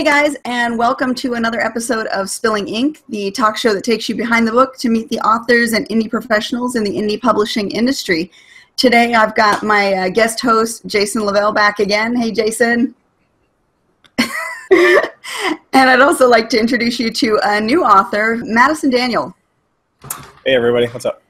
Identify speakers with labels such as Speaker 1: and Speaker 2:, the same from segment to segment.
Speaker 1: Hey guys, and welcome to another episode of Spilling Ink, the talk show that takes you behind the book to meet the authors and indie professionals in the indie publishing industry. Today I've got my guest host, Jason Lavelle, back again. Hey Jason. And I'd also like to introduce you to a new author, Madison Daniel.
Speaker 2: Hey everybody, what's up?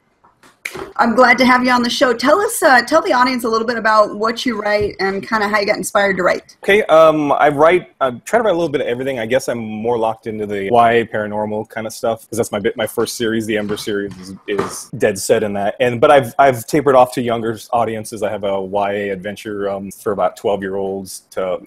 Speaker 1: I'm glad to have you on the show. Tell the audience a little bit about what you write and kind of how you got inspired to write.
Speaker 2: Okay, I try to write a little bit of everything. I guess I'm more locked into the YA paranormal kind of stuff because that's my first series. The Ember series is dead set in that. But I've tapered off to younger audiences. I have a YA adventure for about 12-year-olds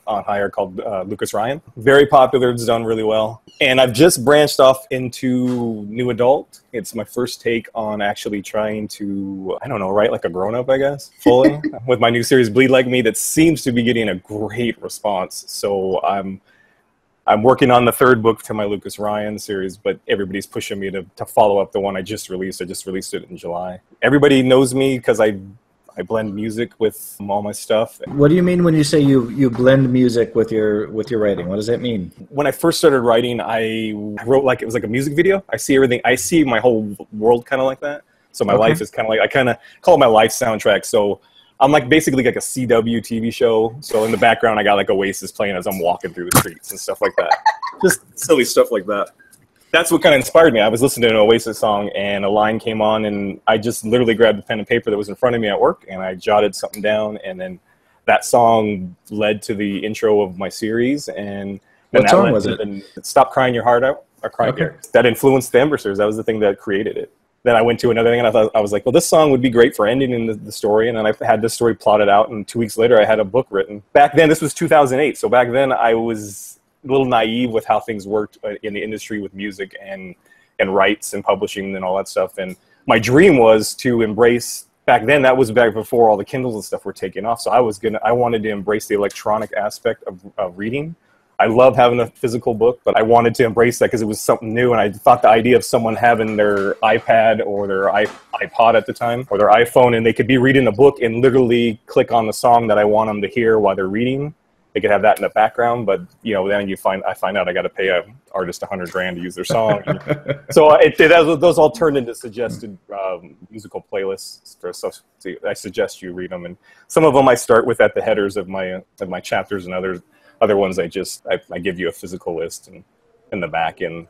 Speaker 2: on hire called Lucas Ryan. Very popular. It's done really well. And I've just branched off into new adult. It's my first take on actually trying to, I don't know, write like a grown-up, I guess, fully, with my new series, Bleed Like Me, that seems to be getting a great response. So I'm working on the third book to my Lucas Ryan series, but everybody's pushing me to follow up the one I just released. I just released it in July. Everybody knows me because I blend music with all my stuff. What
Speaker 3: do you mean when you say you blend music with your writing? What does that mean?
Speaker 2: When I first started writing, I wrote like it was like a music video. I see everything. I see my whole world kind of like that. So my life is kind of like, I kind of call it my life soundtrack. So I'm like basically like a CW TV show. So in the background, I got like Oasis playing as I'm walking through the streets and stuff like that. Just silly stuff like that. That's what kind of inspired me. I was listening to an Oasis song and a line came on and I just literally grabbed a pen and paper that was in front of me at work and I jotted something down, and then that song led to the intro of my series. And
Speaker 3: what song was it?
Speaker 2: Stop Crying Your Heart Out. Or Crying Your Heart. That influenced the Ember series. That was the thing that created it. Then I went to another thing and I was like, well, this song would be great for ending in the story. And then I had this story plotted out, and 2 weeks later I had a book written. Back then, this was 2008. So back then I was a little naive with how things worked in the industry with music and rights and publishing and all that stuff. And my dream was to embrace, back then, that was back before all the Kindles and stuff were taking off. So I wanted to embrace the electronic aspect of reading. I love having a physical book, but I wanted to embrace that because it was something new. And I thought the idea of someone having their iPad or their iPod at the time or their iPhone, and they could be reading a book and literally click on the song that I want them to hear while they're reading. They could have that in the background, but then I find out I got to pay an artist $100,000 to use their song. So those all turned into suggested musical playlists. So I suggest you read them, and some of them I start with at the headers of my chapters, and other ones I give you a physical list and in the back, and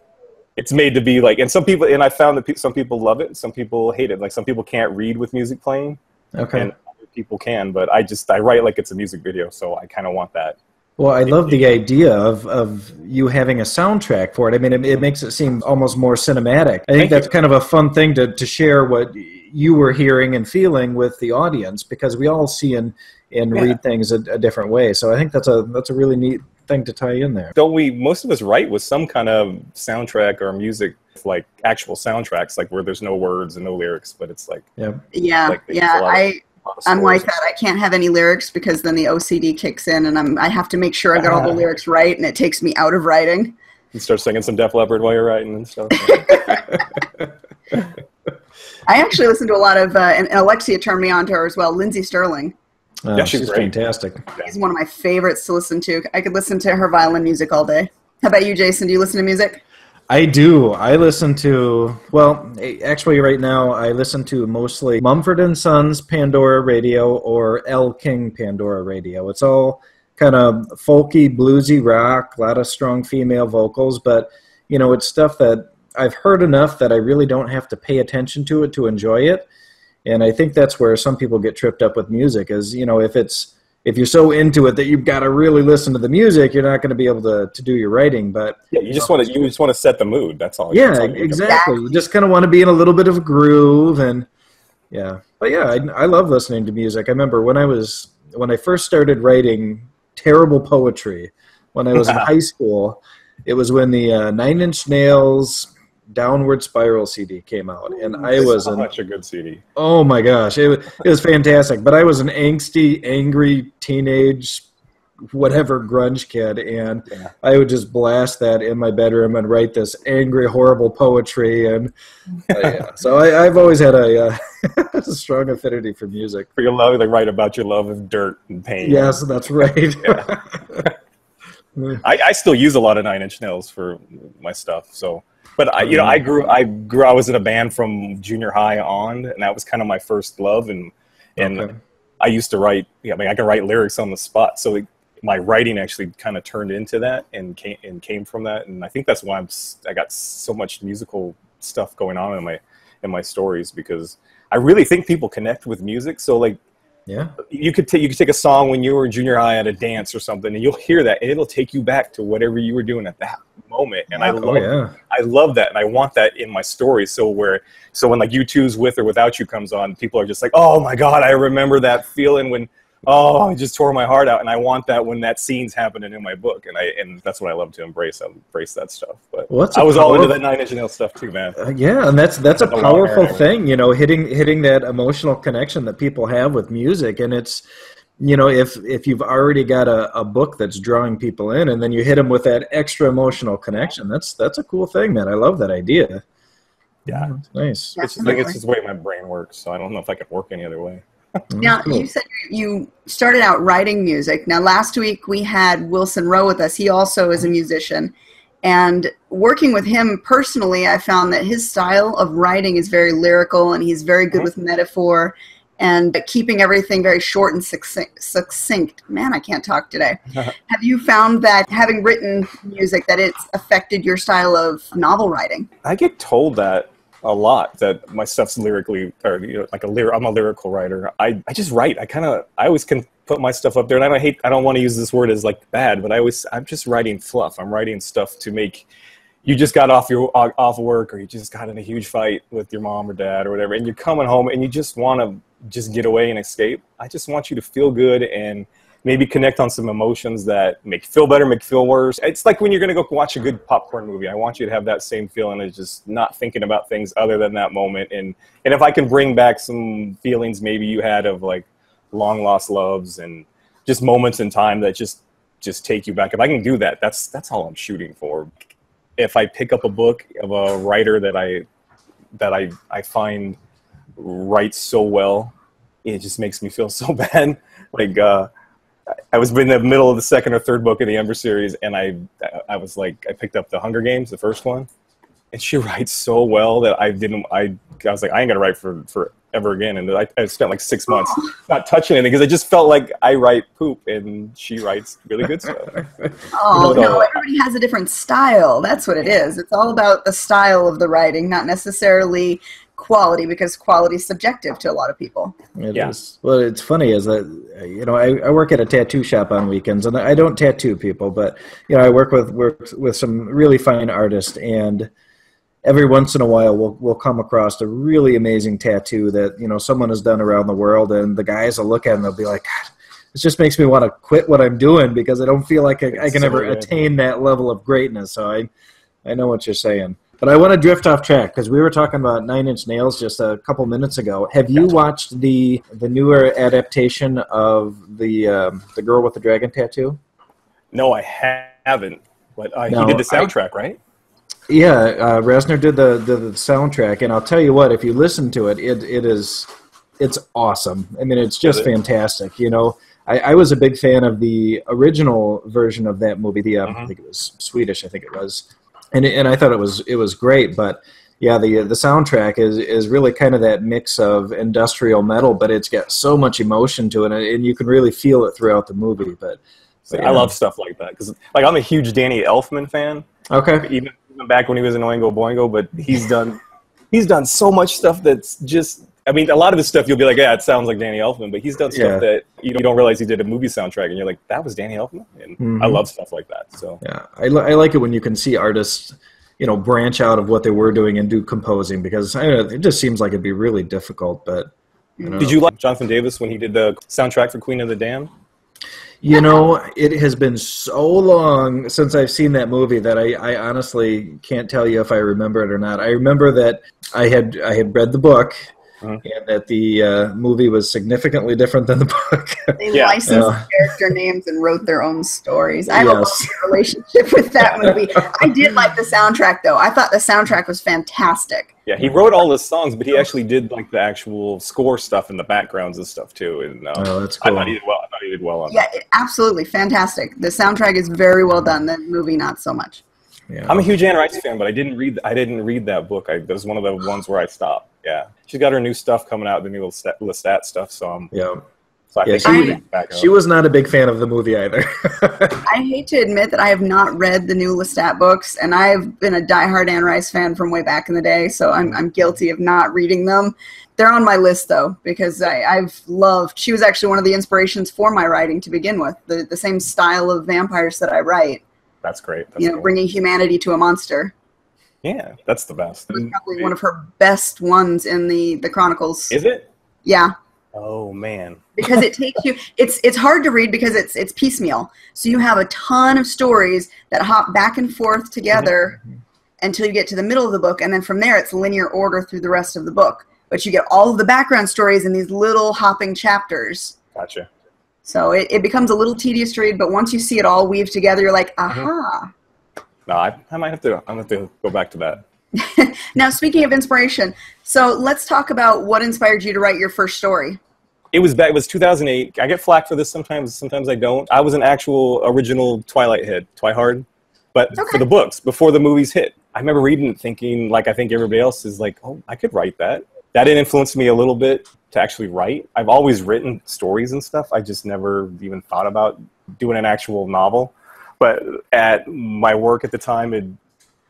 Speaker 2: it's made to be like. And some people, and I found that some people love it, some people hate it. Like some people can't read with music playing. Okay. And people can, but I write like it's a music video, so I kind of want that.
Speaker 3: Well, I love the idea of you having a soundtrack for it. I mean, it makes it seem almost more cinematic. I think that's kind of a fun thing to share what you were hearing and feeling with the audience, because we all see and read things a different way. So I think that's a really neat thing to tie in there.
Speaker 2: Don't we? Most of us write with some kind of soundtrack or music, like actual soundtracks, like where there's no words and no lyrics, but it's like
Speaker 1: I'm like that. I can't have any lyrics because then the OCD kicks in, and I have to make sure I got all the lyrics right, and it takes me out of writing.
Speaker 2: You start singing some Def Leppard while you're writing and stuff.
Speaker 1: I actually listen to a lot of, and Alexia turned me on to her as well, Lindsay Sterling.
Speaker 3: Yeah, she's fantastic.
Speaker 1: She's one of my favorites to listen to. I could listen to her violin music all day. How about you, Jason? Do you listen to music?
Speaker 3: I do. I listen to, well, actually right now I listen to mostly Mumford & Sons Pandora Radio or Elle King Pandora Radio. It's all kind of folky, bluesy rock, a lot of strong female vocals, but, it's stuff that I've heard enough that I really don't have to pay attention to it to enjoy it. And I think that's where some people get tripped up with music is, if you're so into it that you've got to really listen to the music, you're not going to be able to do your writing. But
Speaker 2: yeah, you just want to set the mood. That's all.
Speaker 3: Yeah, exactly. You just kind of want to be in a little bit of a groove, and yeah. But yeah, I love listening to music. I remember when I first started writing terrible poetry when I was in high school. It was when the Nine Inch Nails Downward Spiral CD came out, and I was
Speaker 2: such a good CD.
Speaker 3: Oh my gosh, it was fantastic. But I was an angsty, angry teenage, whatever grunge kid, and I would just blast that in my bedroom and write this angry, horrible poetry. And so I've always had a strong affinity for music.
Speaker 2: For your love, they write about your love of dirt and pain.
Speaker 3: Yes, that's right.
Speaker 2: I still use a lot of Nine Inch Nails for my stuff. So, but I was in a band from junior high on, and that was kind of my first love. And I used to write. I mean, I can write lyrics on the spot. So my writing actually kind of turned into that and came from that. And I think that's why I got so much musical stuff going on in my stories, because I really think people connect with music. So like, yeah, you could take a song when you were in junior high at a dance or something, and you'll hear that, and it'll take you back to whatever you were doing at that moment. And I love that, and I want that in my stories. So when like U2's With or Without You comes on, people are just like, oh my God, I remember that feeling when, oh, it just tore my heart out. And I want that when that scene's happening in my book. And that's what I love to embrace. I embrace that stuff. But I was all into that Nine Inch Nails stuff too, man.
Speaker 3: Yeah, and that's a powerful thing, you know, hitting that emotional connection that people have with music. And it's, you know, if you've already got a book that's drawing people in, and then you hit them with that extra emotional connection, that's a cool thing, man. I love that idea.
Speaker 2: Yeah.
Speaker 3: Nice.
Speaker 2: It's just the way my brain works, so I don't know if I could work any other way.
Speaker 1: Now, you said you started out writing music. Now, last week we had Wilson Rowe with us. He also is a musician. And working with him personally, I found that his style of writing is very lyrical, and he's very good with metaphor and keeping everything very short and succinct. Man, I can't talk today. Have you found that having written music, that it's affected your style of novel writing? I get told that a lot, that my stuff's lyrically, or you know, I'm a lyrical writer. I just write. I always can put my stuff up there, and I don't want to use this word as like bad, but I'm just writing fluff. I'm writing stuff to make, you just got off work, or you just got in a huge fight with your mom or dad or whatever, and you're coming home and you just want to just get away and escape. I just want you to feel good and maybe connect on some emotions that make you feel better, make you feel worse. It's like when you're going to go watch a good popcorn movie. I want you to have that same feeling of just not thinking about things other than that moment. And if I can bring back some feelings maybe you had of like long lost loves and just moments in time that just take you back. If I can do that, that's all I'm shooting for. If I pick up a book of a writer that I find writes so well, it just makes me feel so bad. Like, I was in the middle of the second or third book of the Ember series, and I was like, I picked up The Hunger Games, the first one, and she writes so well that I was like, I ain't gonna write for ever again. And I spent like 6 months not touching anything because I just felt like I write poop and she writes really good stuff. No, everybody has a different style. That's what it is. It's all about the style of the writing, not necessarily quality, because quality is subjective to a lot of people.
Speaker 3: It is. Well, it's funny is that, you know, I work at a tattoo shop on weekends, and I don't tattoo people, but, you know, I work with some really fine artists, and every once in a while we'll come across a really amazing tattoo that, you know, someone has done around the world, and the guys will look at it and they'll be like, God, this just makes me want to quit what I'm doing because I don't feel like I can ever attain that level of greatness. So I know what you're saying. But I want to drift off track because we were talking about Nine Inch Nails just a couple minutes ago. Have you watched the newer adaptation of the Girl with the Dragon Tattoo? No, I haven't. But he did the soundtrack, right? Yeah, Reznor did the soundtrack, and I'll tell you what, if you listen to it, it's awesome. I mean, it's just fantastic. You know, I was a big fan of the original version of that movie. I think it was Swedish. I think it was. And I thought it was great, but yeah, the soundtrack is really kind of that mix of industrial metal, but it's got so much emotion to it, and you can really feel it throughout the movie. But I love stuff like that because, like, I'm a huge Danny Elfman fan. Okay, even back when he was in Oingo Boingo, but he's done so much stuff that's just. I mean, a lot of his stuff you'll be like, yeah, it sounds like Danny Elfman, but he's done stuff that you don't realize he did a movie soundtrack, and you're like, that was Danny Elfman? And I love stuff like that. So yeah, I like it when you can see artists, you know, branch out of what they were doing and do composing, because I don't know, it just seems like it'd be really difficult. But did you like Jonathan Davis when he did the soundtrack for Queen of the Damned? You know, it has been so long since I've seen that movie that I honestly can't tell you if I remember it or not. I remember that I had read the book. And that the movie was significantly different than the book.
Speaker 1: They licensed character names and wrote their own stories. I have a love relationship with that movie. I did like the soundtrack, though. I thought the soundtrack was fantastic. Yeah, he wrote all the songs, but he actually did like the actual score stuff and the backgrounds and stuff too. And
Speaker 3: that's cool.
Speaker 1: I thought he
Speaker 2: did well on
Speaker 1: Yeah,
Speaker 2: that.
Speaker 1: absolutely fantastic. The soundtrack is very well done. The movie, not so much.
Speaker 3: Yeah.
Speaker 2: I'm a huge Anne Rice fan, but I didn't read that book. That was one of the ones where I stopped. Yeah, she's got her new stuff coming out, the new Lestat stuff. So
Speaker 3: Yeah.
Speaker 2: so I think
Speaker 3: she,
Speaker 2: back up.
Speaker 3: she was not a big fan of the movie either.
Speaker 1: I hate to admit that I have not read the new Lestat books, and I've been a diehard Anne Rice fan from way back in the day, so I'm guilty of not reading them. They're on my list, though, because I've loved... She was actually one of the inspirations for my writing to begin with, the same style of vampires that I write.
Speaker 2: That's great. That's cool.
Speaker 1: Bringing humanity to a monster.
Speaker 2: Yeah, that's the best.
Speaker 1: It was probably one of her best ones in the Chronicles.
Speaker 2: Is it?
Speaker 1: Yeah.
Speaker 2: Oh, man.
Speaker 1: Because it takes you... It's hard to read because it's piecemeal. So you have a ton of stories that hop back and forth together until you get to the middle of the book, and then from there it's linear order through the rest of the book. But you get all of the background stories in these little hopping chapters.
Speaker 2: Gotcha.
Speaker 1: So it becomes a little tedious to read, but once you see it all weave together, you're like, aha.
Speaker 2: No, I might have to. I'm going to have to go back to that.
Speaker 1: Now, speaking of inspiration, so let's talk about what inspired you to write your first story.
Speaker 2: It was 2008. I get flack for this sometimes. Sometimes I don't. I was an actual original Twilight head, Twihard, but for the books before the movies hit. I remember reading it, thinking, like I think everybody else is like, oh, I could write that. That influenced me a little bit to actually write. I've always written stories and stuff. I just never even thought about doing an actual novel. But at my work at the time, it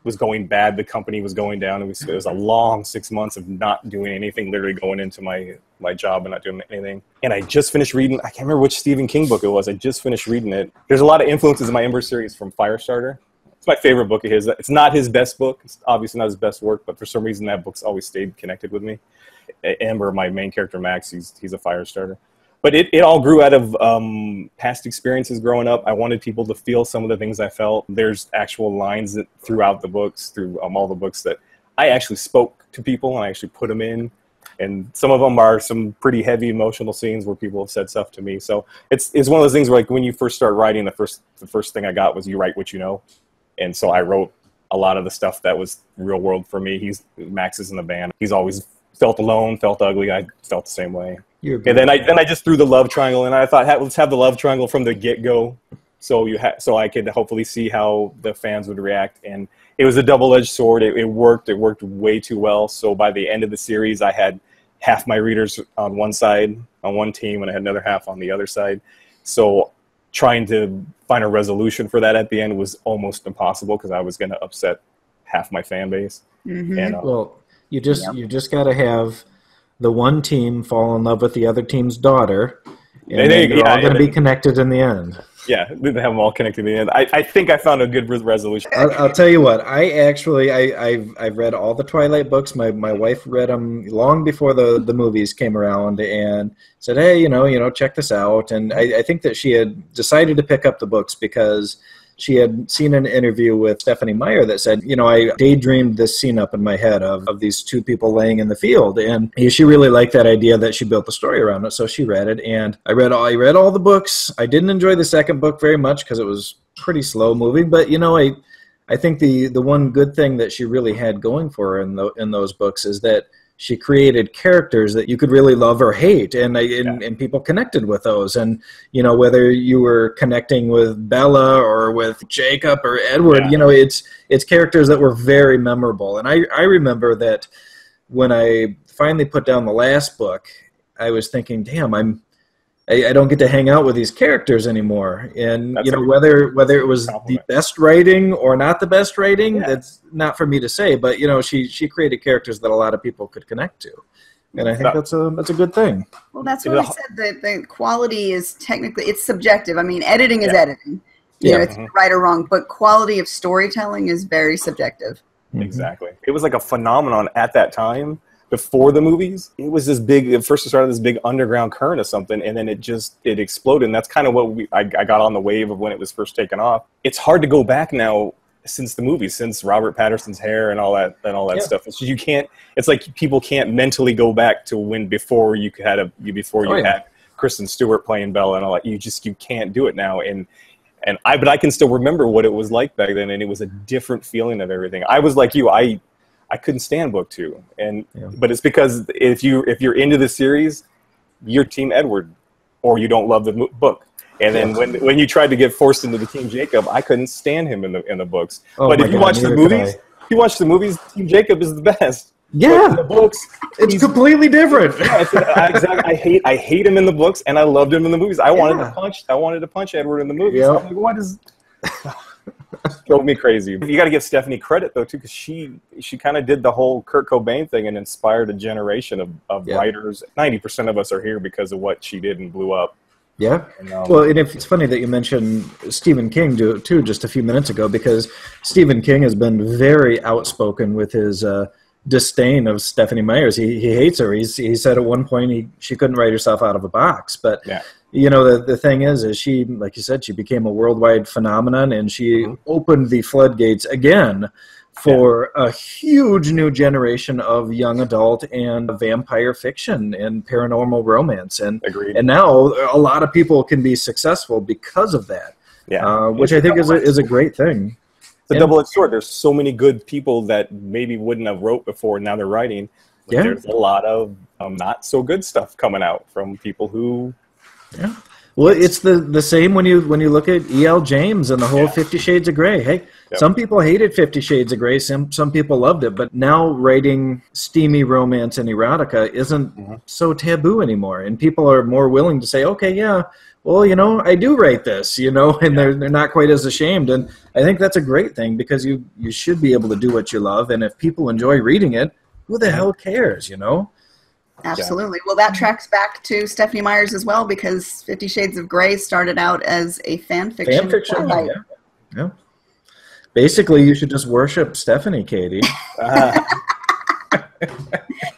Speaker 2: was going bad. The company was going down. It was a long 6 months of not doing anything, literally going into my job and not doing anything. And I just finished reading, I can't remember which Stephen King book it was. I just finished reading it. There's a lot of influences in my Ember series from Firestarter. It's my favorite book of his. It's not his best book. It's obviously not his best work, but for some reason that book's always stayed connected with me. Ember, my main character, Max, he's a Firestarter. But it all grew out of past experiences growing up. I wanted people to feel some of the things I felt. There's actual lines throughout the books, through all the books, that I actually spoke to people and I actually put them in. And some of them are some pretty heavy emotional scenes where people have said stuff to me. So it's one of those things where, like, when you first start writing, the first thing I got was you write what you know. And so I wrote a lot of the stuff that was real world for me. Max is in the band. He's always felt alone, felt ugly. I felt the same way. And then I just threw the love triangle, and I thought, let's have the love triangle from the get-go, so I could hopefully see how the fans would react. And it was a double-edged sword. It worked. It worked way too well. So by the end of the series, I had half my readers on one side, on one team, and I had another half on the other side. So trying to find a resolution for that at the end was almost impossible because I was going to upset half my fan base.
Speaker 1: Mm-hmm.
Speaker 2: And,
Speaker 3: well, you just got to have the one team fall in love with the other team's daughter, and they're all going to be connected in the end.
Speaker 2: Yeah, they have them all connected in the end. I think I found a good resolution.
Speaker 3: I'll tell you what. I've read all the Twilight books. My wife read them long before the movies came around, and said, "Hey, check this out." And I think that she had decided to pick up the books because she had seen an interview with Stephanie Meyer that said, I daydreamed this scene up in my head of these two people laying in the field. And she really liked that idea that she built the story around it. So she read it, and I read all the books. I didn't enjoy the second book very much because it was pretty slow moving. But, I think the one good thing that she really had going for her in those books is that she created characters that you could really love or hate, and people connected with those. And, whether you were connecting with Bella or with Jacob or Edward, it's characters that were very memorable. And I remember that when I finally put down the last book, I was thinking, damn, I don't get to hang out with these characters anymore. And, whether it was the best writing or not the best writing, that's not for me to say. But, she created characters that a lot of people could connect to. And I think that's a good thing.
Speaker 1: Well, that's what I said. The quality is technically, it's subjective. I mean, editing is editing. It's right or wrong. But quality of storytelling is very subjective.
Speaker 2: Exactly. It was like a phenomenon at that time. Before the movies, it was this big. At first, it started this big underground current of something, and then it exploded. And that's kind of what I got on the wave of when it was first taken off. It's hard to go back now since the movies, since Robert Pattinson's hair and all that stuff. It's you can't. It's like people can't mentally go back to before you had Kristen Stewart playing Bella and all that. You can't do it now. But I can still remember what it was like back then, and it was a different feeling of everything. I was like you. I couldn't stand book 2, but it's because if you're into the series, you're Team Edward, or you don't love the book. And then when you tried to get forced into the Team Jacob, I couldn't stand him in the books.
Speaker 3: Oh
Speaker 2: but if you watch the movies, Team Jacob is the best.
Speaker 3: Yeah,
Speaker 2: but in the books,
Speaker 3: it's completely different.
Speaker 2: Yeah, exactly. I hate him in the books, and I loved him in the movies. I wanted to punch Edward in the movies.
Speaker 3: Yep.
Speaker 2: I'm like, what is? Drove me crazy. You got to give Stephanie credit though too, because she kind of did the whole Kurt Cobain thing and inspired a generation of writers. 90% of us are here because of what she did and blew up.
Speaker 3: Yeah. Well, and it's funny that you mentioned Stephen King too just a few minutes ago, because Stephen King has been very outspoken with his disdain of Stephanie Myers. He hates her. He said at one point she couldn't write herself out of a box. But you know, the thing is she, like you said, she became a worldwide phenomenon, and she opened the floodgates again for a huge new generation of young adult and vampire fiction and paranormal romance. And now a lot of people can be successful because of that, which I think is a great thing.
Speaker 2: It's a double-edged sword. There's so many good people that maybe wouldn't have wrote before, now they're writing. But there's a lot of not so good stuff coming out from people who...
Speaker 3: Yeah. Well, it's the same when you look at E.L. James and the whole 50 Shades of Grey. Hey, some people hated 50 Shades of Grey, some people loved it, but now writing steamy romance and erotica isn't so taboo anymore, and people are more willing to say, okay, yeah, well, you know, I do write this, you know, and they're not quite as ashamed, and I think that's a great thing, because you should be able to do what you love, and if people enjoy reading it, who the hell cares, you know?
Speaker 1: Absolutely. Well, that tracks back to Stephanie Myers as well, because 50 Shades of Grey started out as a fan fiction.
Speaker 3: Yeah. Basically, you should just worship Stephanie, Katie.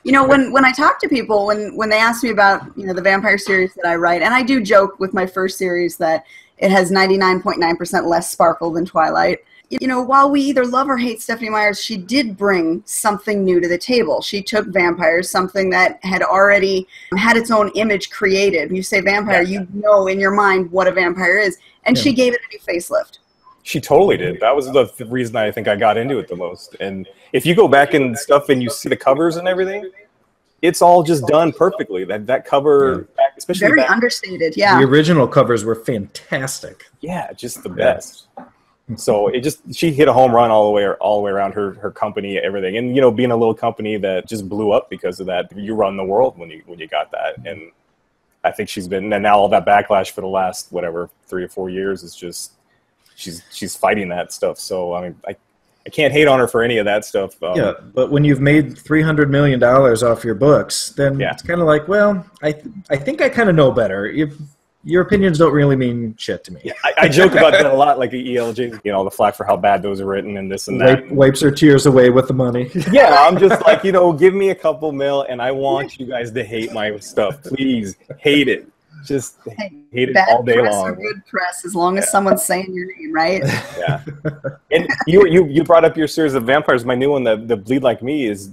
Speaker 1: You know, when I talk to people, when they ask me about, you know, the vampire series that I write, and I do joke with my first series that it has 99.9% less sparkle than Twilight. You know, while we either love or hate Stephanie Myers, she did bring something new to the table. She took vampires, something that had already had its own image created. You say vampire, you know in your mind what a vampire is, and she gave it a new facelift.
Speaker 2: She totally did. That was the reason I think I got into it the most. And if you go back and stuff and you see the covers and everything, it's all just done perfectly. That cover, especially
Speaker 1: very understated. Yeah,
Speaker 3: the original covers were fantastic.
Speaker 2: Yeah, just the best. So she hit a home run all the way around her company, everything. And, you know, being a little company that just blew up because of that, you run the world when you got that. And I think and now all that backlash for the last, 3 or 4 years is just, she's fighting that stuff. So, I mean, I can't hate on her for any of that stuff.
Speaker 3: But when you've made $300 million off your books, then it's kind of like, well, I think I kind of know better. Your opinions don't really mean shit to me.
Speaker 2: Yeah, I joke about that a lot, like the ELJ, you know, the flack for how bad those are written and this and that.
Speaker 3: Wipes her tears away with the money.
Speaker 2: Yeah, I'm just like, you know, give me a couple mil, and I want you guys to hate my stuff. Please, hate it. Just hate it all day long.
Speaker 1: Bad press or good press, as long as someone's saying your name, right?
Speaker 2: Yeah. And you brought up your series of vampires. My new one, the Bleed Like Me, is...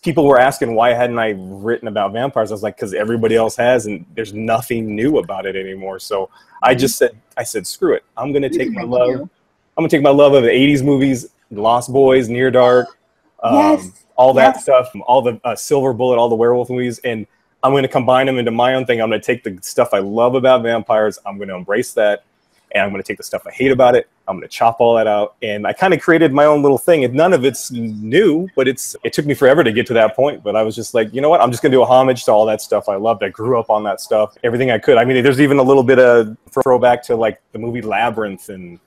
Speaker 2: People were asking why hadn't I written about vampires. I was like, because everybody else has, and there's nothing new about it anymore. So I said, screw it. I'm gonna take my love. I'm gonna take my love of the '80s movies, Lost Boys, Near Dark, all that stuff, all the Silver Bullet, all the werewolf movies, and I'm gonna combine them into my own thing. I'm gonna take the stuff I love about vampires. I'm gonna embrace that, and I'm gonna take the stuff I hate about it. I'm going to chop all that out. And I kind of created my own little thing. And none of it's new, but it took me forever to get to that point. But I was just like, you know what? I'm just going to do a homage to all that stuff I loved. I grew up on that stuff, everything I could. I mean, there's even a little bit of throwback to like the movie Labyrinth and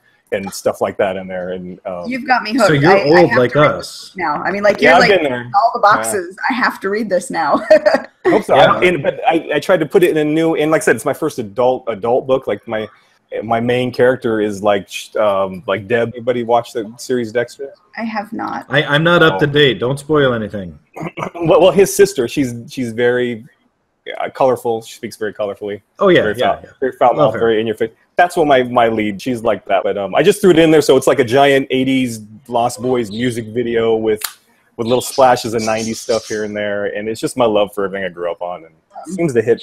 Speaker 2: stuff like that in there. And
Speaker 1: you've got me hooked.
Speaker 3: So you're old like us
Speaker 1: now. I mean, like you're like all the boxes. I have to read this now.
Speaker 2: I hope so. But I tried to put it in a new, and like I said, it's my first adult book. Like my main character is like Deb. Anybody watch the series Dexter?
Speaker 1: I have not.
Speaker 3: I'm not up to date. Don't spoil anything.
Speaker 2: Well, his sister, she's very colorful. She speaks very colorfully.
Speaker 3: Oh yeah,
Speaker 2: very foul-mouthed, very in your face. That's what my lead. She's like that. But I just threw it in there, so it's like a giant '80s Lost Boys music video with little splashes of '90s stuff here and there, and it's just my love for everything I grew up on, and it seems to hit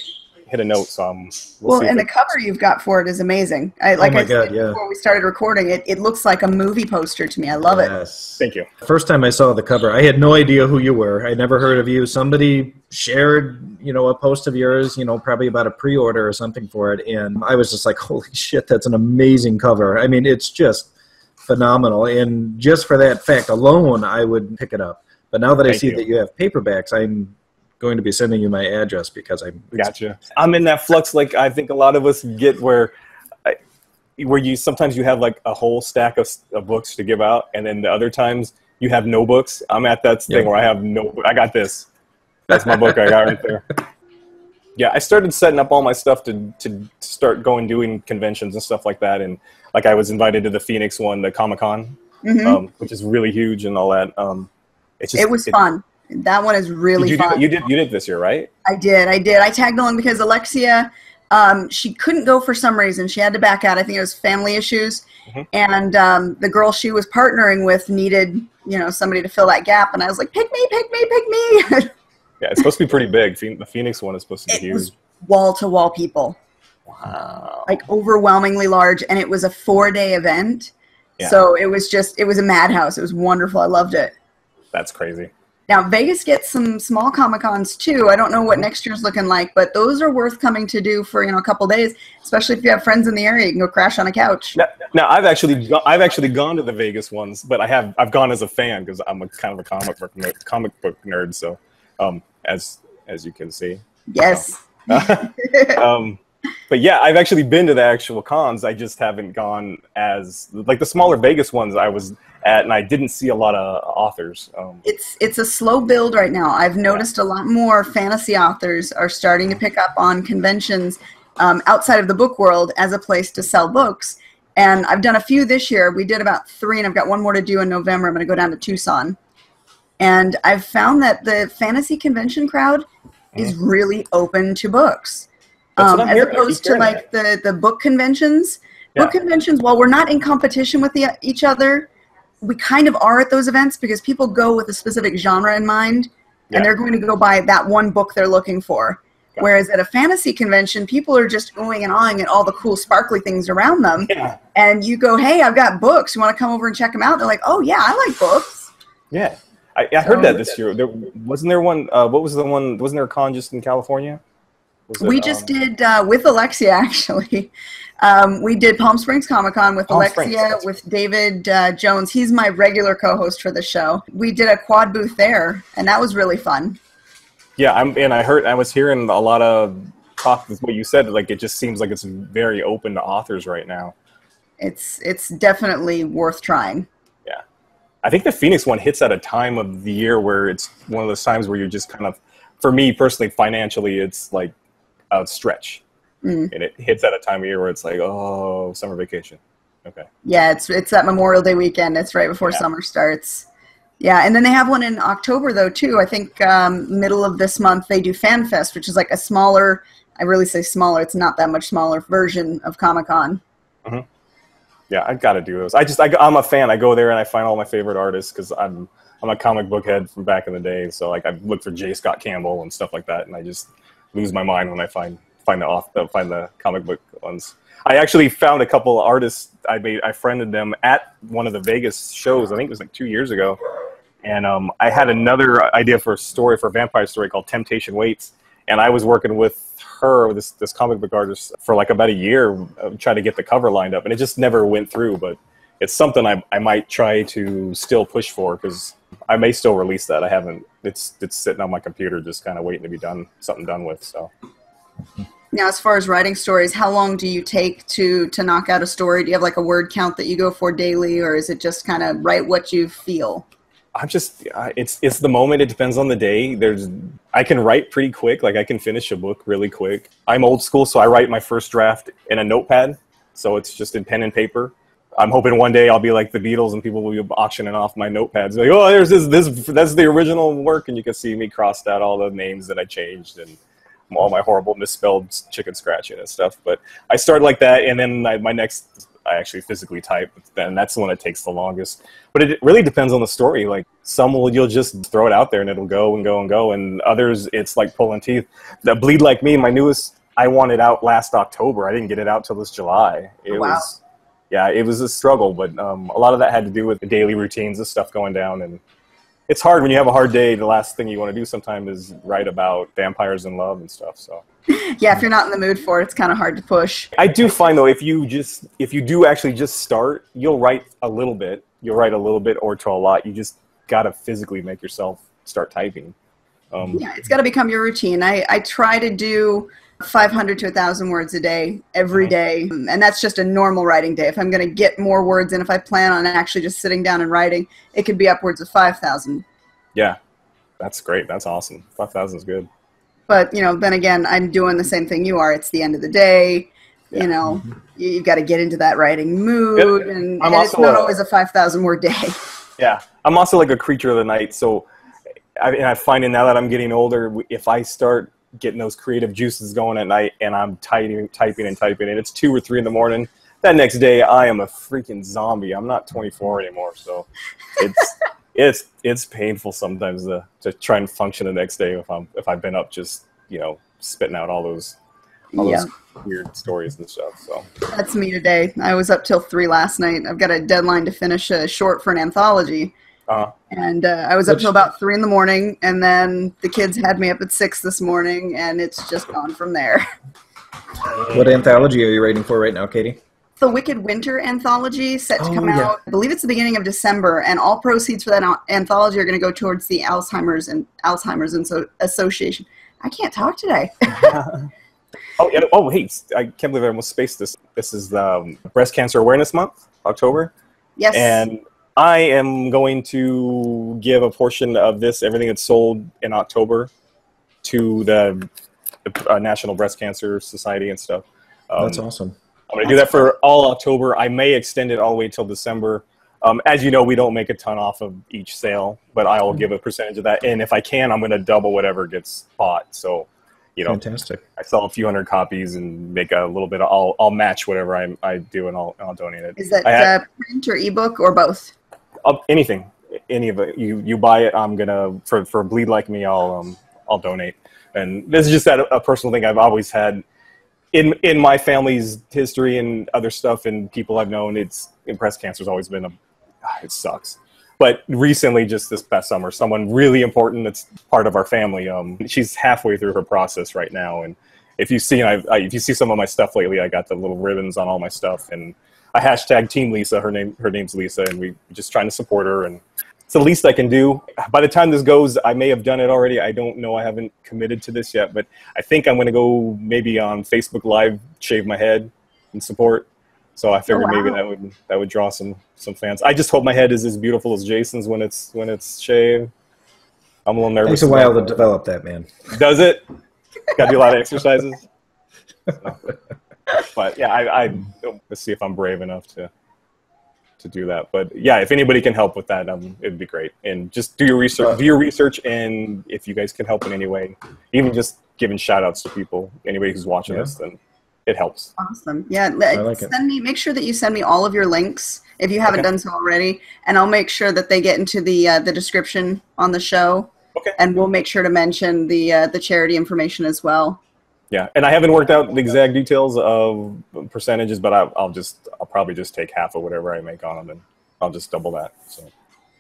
Speaker 2: hit a note. So
Speaker 1: well, and the cover you've got for it is amazing. Like I said before we started recording, it looks like a movie poster to me. I love it.
Speaker 2: Thank you.
Speaker 3: First time I saw the cover, I had no idea who you were. I never heard of you. Somebody shared, a post of yours, probably about a pre-order or something for it, and I was just like, holy shit, that's an amazing cover. I mean, it's just phenomenal, and just for that fact alone, I would pick it up. But now that I see that you have paperbacks, I'm going to be sending you my address because
Speaker 2: Gotcha. I'm in that flux, like I think a lot of us get, where you sometimes you have like a whole stack of books to give out, and then the other times you have no books. I'm at that thing where I got this. That's my book I got right there. Yeah, I started setting up all my stuff to start doing conventions and stuff like that, and like I was invited to the Phoenix one, the Comic-Con, which is really huge and all that. It was
Speaker 1: fun. That one is really fun.
Speaker 2: You did this year, right?
Speaker 1: I did. I tagged along because Alexia, she couldn't go for some reason. She had to back out. I think it was family issues. And the girl she was partnering with needed, somebody to fill that gap. And I was like, pick me.
Speaker 2: Yeah, it's supposed to be pretty big. The Phoenix one is supposed to be huge.
Speaker 1: Was wall-to-wall people.
Speaker 2: Wow.
Speaker 1: Like overwhelmingly large. And it was a 4-day event. Yeah. So it was a madhouse. It was wonderful. I loved it.
Speaker 2: That's crazy.
Speaker 1: Now, Vegas gets some small Comic-Cons, too. I don't know what next year's looking like, but those are worth coming to do for, a couple days, especially if you have friends in the area. You can go crash on a couch.
Speaker 2: Now I've actually gone to the Vegas ones, but I've gone as a fan because I'm kind of a comic book nerd, so as you can see.
Speaker 1: Yes.
Speaker 2: But yeah, I've actually been to the actual cons. I just haven't gone as, like, the smaller Vegas ones I was at, and I didn't see a lot of authors.
Speaker 1: It's a slow build right now. I've noticed a lot more fantasy authors are starting to pick up on conventions outside of the book world as a place to sell books. And I've done a few this year. We did about 3, and I've got one more to do in November. I'm going to go down to Tucson. And I've found that the fantasy convention crowd is really open to books. As opposed to like the book conventions. Yeah. Book conventions, while we're not in competition with each other, we kind of are at those events because people go with a specific genre in mind, and they're going to go buy that one book they're looking for. Yeah. Whereas at a fantasy convention, people are just oohing and awing at all the cool sparkly things around them. Yeah. And you go, hey, I've got books. You want to come over and check them out? They're like, oh, yeah, I like books.
Speaker 2: Yeah. I heard that this year. Wasn't there one, what was the one, wasn't there a con just in California?
Speaker 1: We just did with Alexia, actually. We did Palm Springs Comic-Con with Alexia, with David Jones. He's my regular co-host for the show. We did a quad booth there, and that was really fun.
Speaker 2: Yeah, I was hearing a lot of talk with what you said. Like, it just seems like it's very open to authors right now.
Speaker 1: It's definitely worth trying.
Speaker 2: Yeah, I think the Phoenix one hits at a time of the year where it's one of those times where you're just kind of, for me personally, financially, it's like a stretch, and it hits at a time of year where it's like, oh, summer vacation. Okay.
Speaker 1: Yeah, it's that Memorial Day weekend. It's right before summer starts. Yeah, and then they have one in October though too. I think middle of this month they do Fan Fest, which is like a smaller. I really say smaller. It's not that much smaller version of Comic-Con.
Speaker 2: Mm-hmm. Yeah, I got to do those. I'm a fan. I go there and I find all my favorite artists because I'm a comic book head from back in the day. So like I look for J. Scott Campbell and stuff like that, and I just lose my mind when I find the comic book ones. I actually found a couple of artists. I friended them at one of the Vegas shows. I think it was like 2 years ago, and I had another idea for a vampire story called Temptation Waits, and I was working with her, this comic book artist, for like about a year, trying to get the cover lined up, and it just never went through. But it's something I might try to still push for because I may still release that. I haven't. It's sitting on my computer, just kind of waiting to be done with. So.
Speaker 1: Now, as far as writing stories, how long do you take to knock out a story? Do you have like a word count that you go for daily, or is it just kind of write what you feel?
Speaker 2: It's the moment. It depends on the day. I can write pretty quick. Like I can finish a book really quick. I'm old school, so I write my first draft in a notepad. So it's just in pen and paper. I'm hoping one day I'll be like the Beatles and people will be auctioning off my notepads. Like, oh, there's this that's the original work, and you can see me crossed out all the names that I changed and all my horrible misspelled chicken scratching and stuff. But I start like that, and then I actually physically type, and that's the one that takes the longest. But it really depends on the story. Like some you'll just throw it out there and it'll go and go and go, and others it's like pulling teeth. That Bleed Like Me, my newest I wanted out last October. I didn't get it out till this July. It was, yeah, it was a struggle, but a lot of that had to do with the daily routines of stuff going down. And it's hard when you have a hard day. The last thing you want to do sometimes is write about vampires and love and stuff. So
Speaker 1: yeah, if you're not in the mood for it, it's kind of hard to push.
Speaker 2: I do find though, if you do actually just start, you'll write a little bit. You'll write a little bit or to a lot. You just got to physically make yourself start typing.
Speaker 1: Yeah, it's got to become your routine. I try to do 500 to 1,000 words a day, every day. And that's just a normal writing day. If I'm going to get more words in, if I plan on actually just sitting down and writing, it could be upwards of 5,000.
Speaker 2: Yeah, that's great. That's awesome. 5,000 is good.
Speaker 1: But, you know, then again, I'm doing the same thing you are. It's the end of the day. Yeah. You know, you've got to get into that writing mood. And it's not always a 5,000 word day. Yeah.
Speaker 2: I'm also like a creature of the night. So I find now that I'm getting older, if I start getting those creative juices going at night and I'm typing, and it's 2 or 3 in the morning, that next day I am a freaking zombie. I'm not 24 anymore. So it's painful sometimes to try and function the next day if I've been up just, you know, spitting out all those weird stories and stuff. So
Speaker 1: that's me today. I was up till 3 last night. I've got a deadline to finish a short for an anthology. And I was up till about 3 in the morning, and then the kids had me up at 6 this morning, and it's just gone from there.
Speaker 3: What anthology are you writing for right now, Katie?
Speaker 1: The Wicked Winter anthology, set to come out, I believe it's the beginning of December, and all proceeds for that anthology are going to go towards the Alzheimer's Association. I can't talk today.
Speaker 2: Hey, I can't believe I almost spaced this. This is the Breast Cancer Awareness Month, October.
Speaker 1: Yes.
Speaker 2: And I am going to give a portion of this, everything that's sold in October, to the National Breast Cancer Society and stuff.
Speaker 3: That's awesome.
Speaker 2: I'm going to do that for all October. I may extend it all the way till December. As you know, we don't make a ton off of each sale, but I will give a percentage of that. And if I can, I'm going to double whatever gets bought. So, you know,
Speaker 3: fantastic.
Speaker 2: I sell a few hundred copies and make a little bit. I'll match whatever I do, and I'll donate it.
Speaker 1: Is that print or ebook or both?
Speaker 2: Anything, any of it. You buy it, I'm gonna for Bleed Like Me, I'll donate. And this is just a personal thing I've always had in my family's history and other stuff and people I've known. Breast cancer's always been it sucks. But recently, just this past summer, someone really important that's part of our family. She's halfway through her process right now, and if you see some of my stuff lately, I got the little ribbons on all my stuff, and I hashtag Team Lisa. Her name's Lisa, and we just trying to support her, and it's the least I can do. By the time this goes, I may have done it already. I don't know. I haven't committed to this yet, but I think I'm going to go maybe on Facebook Live, shave my head and support. So I figured maybe that would draw some fans. I just hope my head is as beautiful as Jason's when it's shaved. I'm a little nervous.
Speaker 3: Takes a while to develop that, man.
Speaker 2: Does it? Got to do a lot of exercises. But yeah, let's see if I'm brave enough to do that. But yeah, if anybody can help with that, it'd be great. And just do your research. And if you guys can help in any way, even just giving shout outs to people, anybody who's watching this, then it helps.
Speaker 1: Awesome. Yeah. Make sure that you send me all of your links if you haven't done so already. And I'll make sure that they get into the description on the show. Okay. And we'll make sure to mention the charity information as well.
Speaker 2: Yeah, and I haven't worked out the exact details of percentages, but I'll probably just take half of whatever I make on them, and I'll just double that. So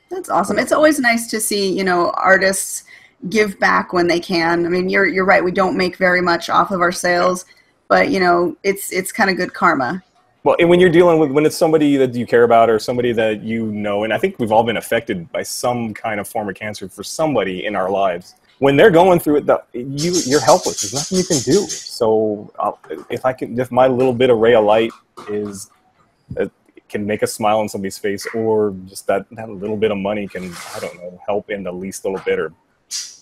Speaker 1: that's awesome. It's always nice to see, you know, artists give back when they can. I mean, you're right. We don't make very much off of our sales, but you know, it's kind of good karma.
Speaker 2: Well, and when you're dealing with when it's somebody that you care about or somebody that you know, and I think we've all been affected by some kind of form of cancer for somebody in our lives. When they're going through it, you're helpless. There's nothing you can do. So if my little bit of ray of light can make a smile on somebody's face, or just that little bit of money can, I don't know, help in the least little bit, or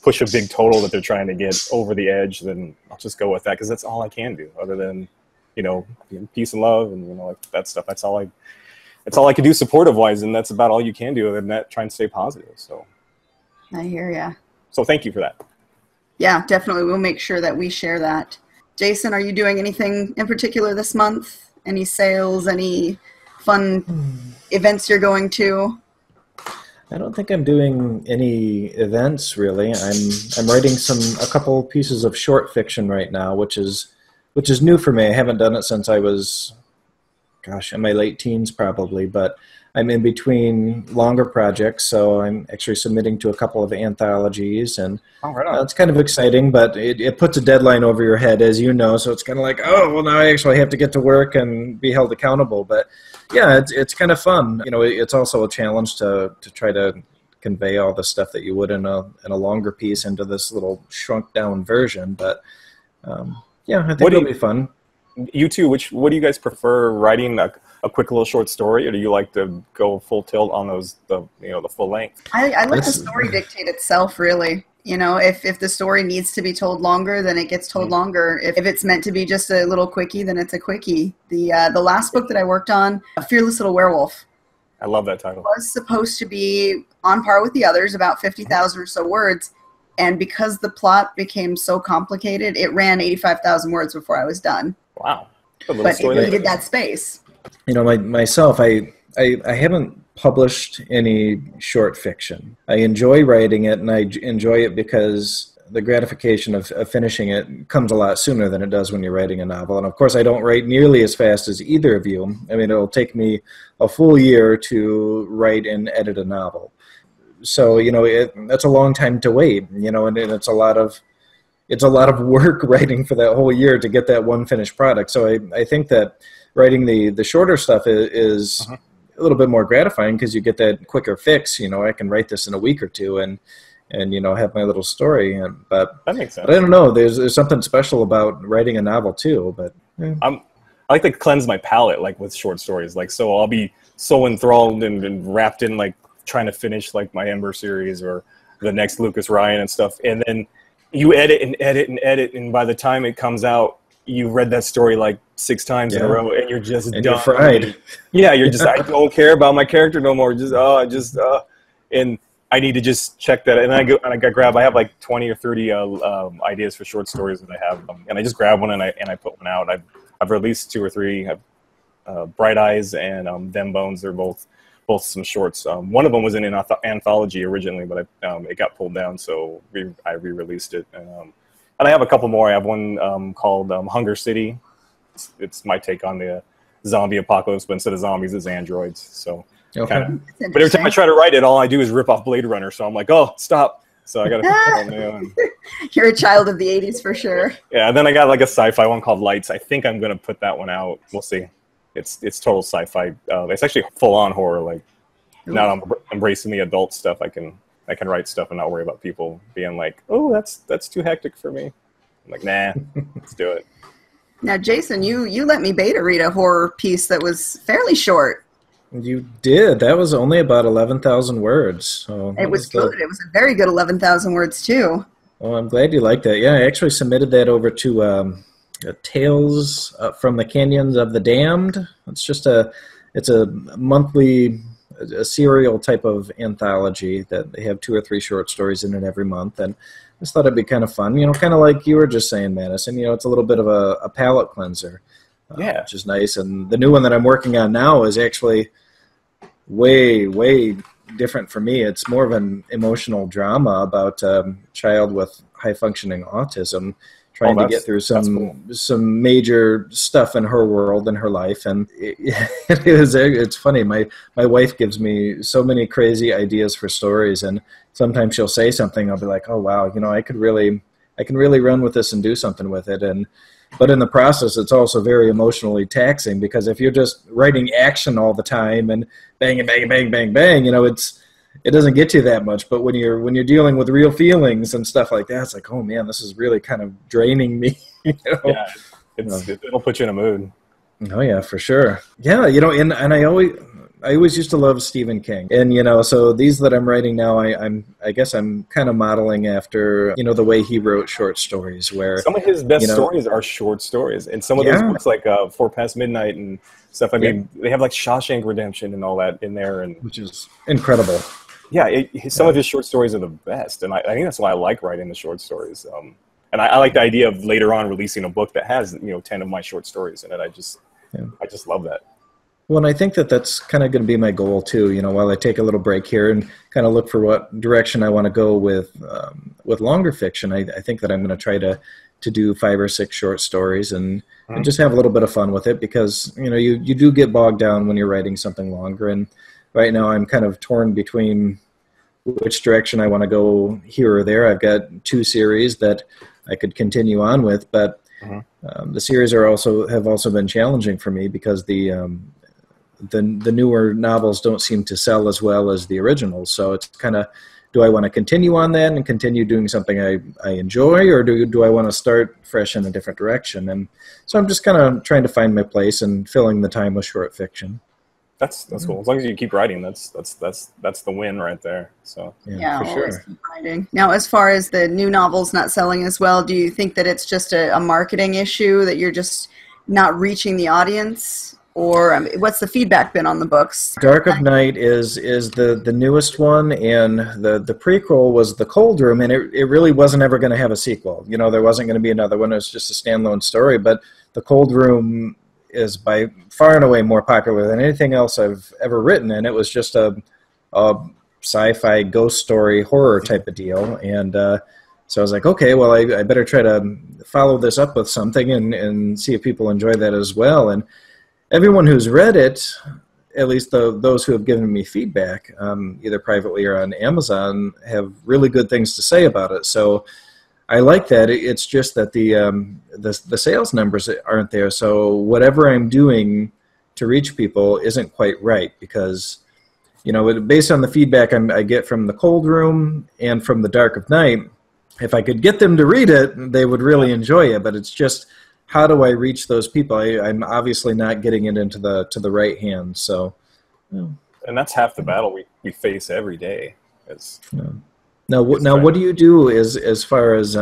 Speaker 2: push a big total that they're trying to get over the edge, then I'll just go with that, because that's all I can do, other than, you know, peace and love and, you know, like that stuff. That's all I can do supportive wise, and that's about all you can do other than that. Try and stay positive. So
Speaker 1: I hear ya.
Speaker 2: So thank you for that.
Speaker 1: Yeah, definitely. We'll make sure that we share that. Jason, are you doing anything in particular this month? Any sales, any fun events you're going to?
Speaker 3: I don't think I'm doing any events really. I'm writing a couple pieces of short fiction right now, which is which is new for me. I haven't done it since I was, gosh, in my late teens probably, but I'm in between longer projects, so I'm actually submitting to a couple of anthologies, and it's kind of exciting, but it puts a deadline over your head, as you know, so it's kind of like, oh, well, now I actually have to get to work and be held accountable. But yeah, it's kind of fun. You know, it's also a challenge to try to convey all the stuff that you would in a longer piece into this little shrunk down version. But yeah, I think it'll be fun.
Speaker 2: You two, what do you guys prefer, writing a quick little short story, or do you like to go full tilt on the full length?
Speaker 1: I let the story dictate itself, really. You know, if the story needs to be told longer, then it gets told longer. If it's meant to be just a little quickie, then it's a quickie. The last book that I worked on, A Fearless Little Werewolf,
Speaker 2: I love that title.
Speaker 1: was supposed to be on par with the others, about 50,000 or so words. And because the plot became so complicated, it ran 85,000 words before I was done.
Speaker 2: Wow.
Speaker 1: But it needed that space.
Speaker 3: You know, myself, I haven't published any short fiction. I enjoy writing it, and I enjoy it because the gratification of finishing it comes a lot sooner than it does when you're writing a novel. And of course, I don't write nearly as fast as either of you. I mean, it'll take me a full year to write and edit a novel. So, you know, that's a long time to wait, you know, and it's a lot of work writing for that whole year to get that one finished product. So I think that writing the shorter stuff is a little bit more gratifying because you get that quicker fix. You know, I can write this in a week or two and you know, have my little story. But
Speaker 2: that makes sense.
Speaker 3: But I don't know. There's something special about writing a novel too. But yeah.
Speaker 2: I like to cleanse my palate, like with short stories. Like, so I'll be so enthralled and wrapped in like trying to finish like my Ember series or the next Lucas Ryan and stuff, and then you edit and edit and edit, and by the time it comes out, you've read that story like 6 times in a row, and you're just done.
Speaker 3: You're fried.
Speaker 2: Yeah, you're just, I don't care about my character no more. And I need to just check that. And I have like 20 or 30 ideas for short stories that I have, and I just grab one and I put one out. I've released 2 or 3. Bright Eyes and Them Bones. They're both some shorts. One of them was in an anthology originally, but it got pulled down, so I re-released it. And I have a couple more. I have one called Hunger City. It's my take on the zombie apocalypse, but instead of zombies, it's androids. So,
Speaker 3: okay.
Speaker 2: But every time I try to write it, all I do is rip off Blade Runner. So I'm like, oh, stop. So I got to.
Speaker 1: You're a child of the '80s for sure.
Speaker 2: Yeah. Then I got like a sci-fi one called Lights. I think I'm gonna put that one out. We'll see. It's total sci-fi. It's actually full-on horror. Like, now I'm embracing the adult stuff. I can write stuff and not worry about people being like, oh, that's too hectic for me. I'm like, nah, let's do it.
Speaker 1: Now, Jason, you let me beta read a horror piece that was fairly short.
Speaker 3: You did. That was only about 11,000 words. So
Speaker 1: it was good. It was a very good 11,000 words too.
Speaker 3: Oh, I'm glad you liked that. Yeah, I actually submitted that over to Tales from the Canyons of the Damned. It's a monthly, a serial type of anthology that they have 2 or 3 short stories in it every month, and I just thought it'd be kind of fun, you know, kind of like you were just saying, Madison. You know, it's a little bit of a palate cleanser, which is nice. And the new one that I'm working on now is actually way different for me. It's more of an emotional drama about a child with high functioning autism trying to get through some major stuff in her world and her life. And it's funny. My wife gives me so many crazy ideas for stories, and sometimes she'll say something, I'll be like, oh wow, you know, I can really run with this and do something with it. But in the process, it's also very emotionally taxing, because if you're just writing action all the time and bang and bang and bang bang bang, you know, it doesn't get you that much. But when you're dealing with real feelings and stuff like that, it's like, oh man, this is really kind of draining me. You know? Yeah,
Speaker 2: it'll put you in a mood.
Speaker 3: Oh yeah, for sure. Yeah, you know, and I always used to love Stephen King, and you know, so these that I'm writing now, I guess I'm kind of modeling after, you know, the way he wrote short stories. Where
Speaker 2: some of his best stories are short stories, and some of those books like 4 Past Midnight and stuff. I mean, they have like Shawshank Redemption and all that in there, and
Speaker 3: which is incredible.
Speaker 2: Yeah, some of his short stories are the best, and I think that's why I like writing the short stories. And I like the idea of later on releasing a book that has, you know, 10 of my short stories in it. I just love that.
Speaker 3: Well, and I think that's kind of going to be my goal too. You know, while I take a little break here and kind of look for what direction I want to go with longer fiction, I think that I'm going to try to to do 5 or 6 short stories and just have a little bit of fun with it, because you do get bogged down when you're writing something longer. And right now I'm kind of torn between which direction I want to go here or there. I've got 2 series that I could continue on with, but the series have also been challenging for me, because the newer novels don't seem to sell as well as the originals. So it's kind of, do I want to continue on that and continue doing something I enjoy, or do I want to start fresh in a different direction? And so I'm just kind of trying to find my place and filling the time with short fiction.
Speaker 2: That's cool. As long as you keep writing, that's the win right there. So
Speaker 1: yeah, for sure. Keep writing. Now, as far as the new novels not selling as well, do you think that it's just a marketing issue, that you're just not reaching the audience? Or what's the feedback been on the books?
Speaker 3: Dark of Night is the newest one, and the prequel was The Cold Room, and it really wasn't ever going to have a sequel. There wasn't going to be another one. It was just a standalone story. But The Cold Room is by far and away more popular than anything else I've ever written, and it was just a sci-fi ghost story horror type of deal. And so I was like, okay, well, I better try to follow this up with something and see if people enjoy that as well. And everyone who's read it, at least those who have given me feedback, either privately or on Amazon, have really good things to say about it. So I like that. It's just that the sales numbers aren't there. So whatever I'm doing to reach people isn't quite right, because based on the feedback I get from The Cold Room and from The Dark of Night, if I could get them to read it, they would really enjoy it. But it's just, how do I reach those people? I'm obviously not getting it into the right hands. So,
Speaker 2: and that's half the battle we face every day.
Speaker 3: Now, what do you do as far as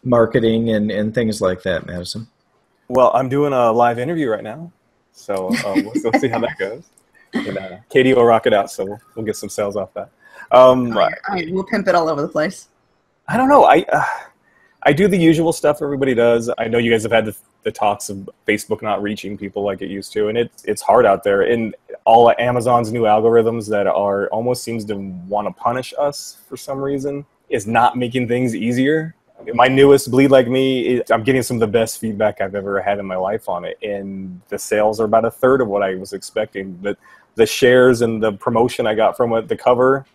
Speaker 3: marketing and things like that, Madison?
Speaker 2: Well, I'm doing a live interview right now, so we'll see how that goes. And, Katie will rock it out, so we'll get some sales off that.
Speaker 1: We'll pimp it all over the place.
Speaker 2: I don't know. I do the usual stuff everybody does. I know you guys have had the talks of Facebook not reaching people like it used to, and it's hard out there. And all Amazon's new algorithms that almost seems to want to punish us for some reason is not making things easier. My newest Bleed Like Me, I'm getting some of the best feedback I've ever had in my life on it, and the sales are about 1/3 of what I was expecting. But the shares and the promotion I got from it, the cover,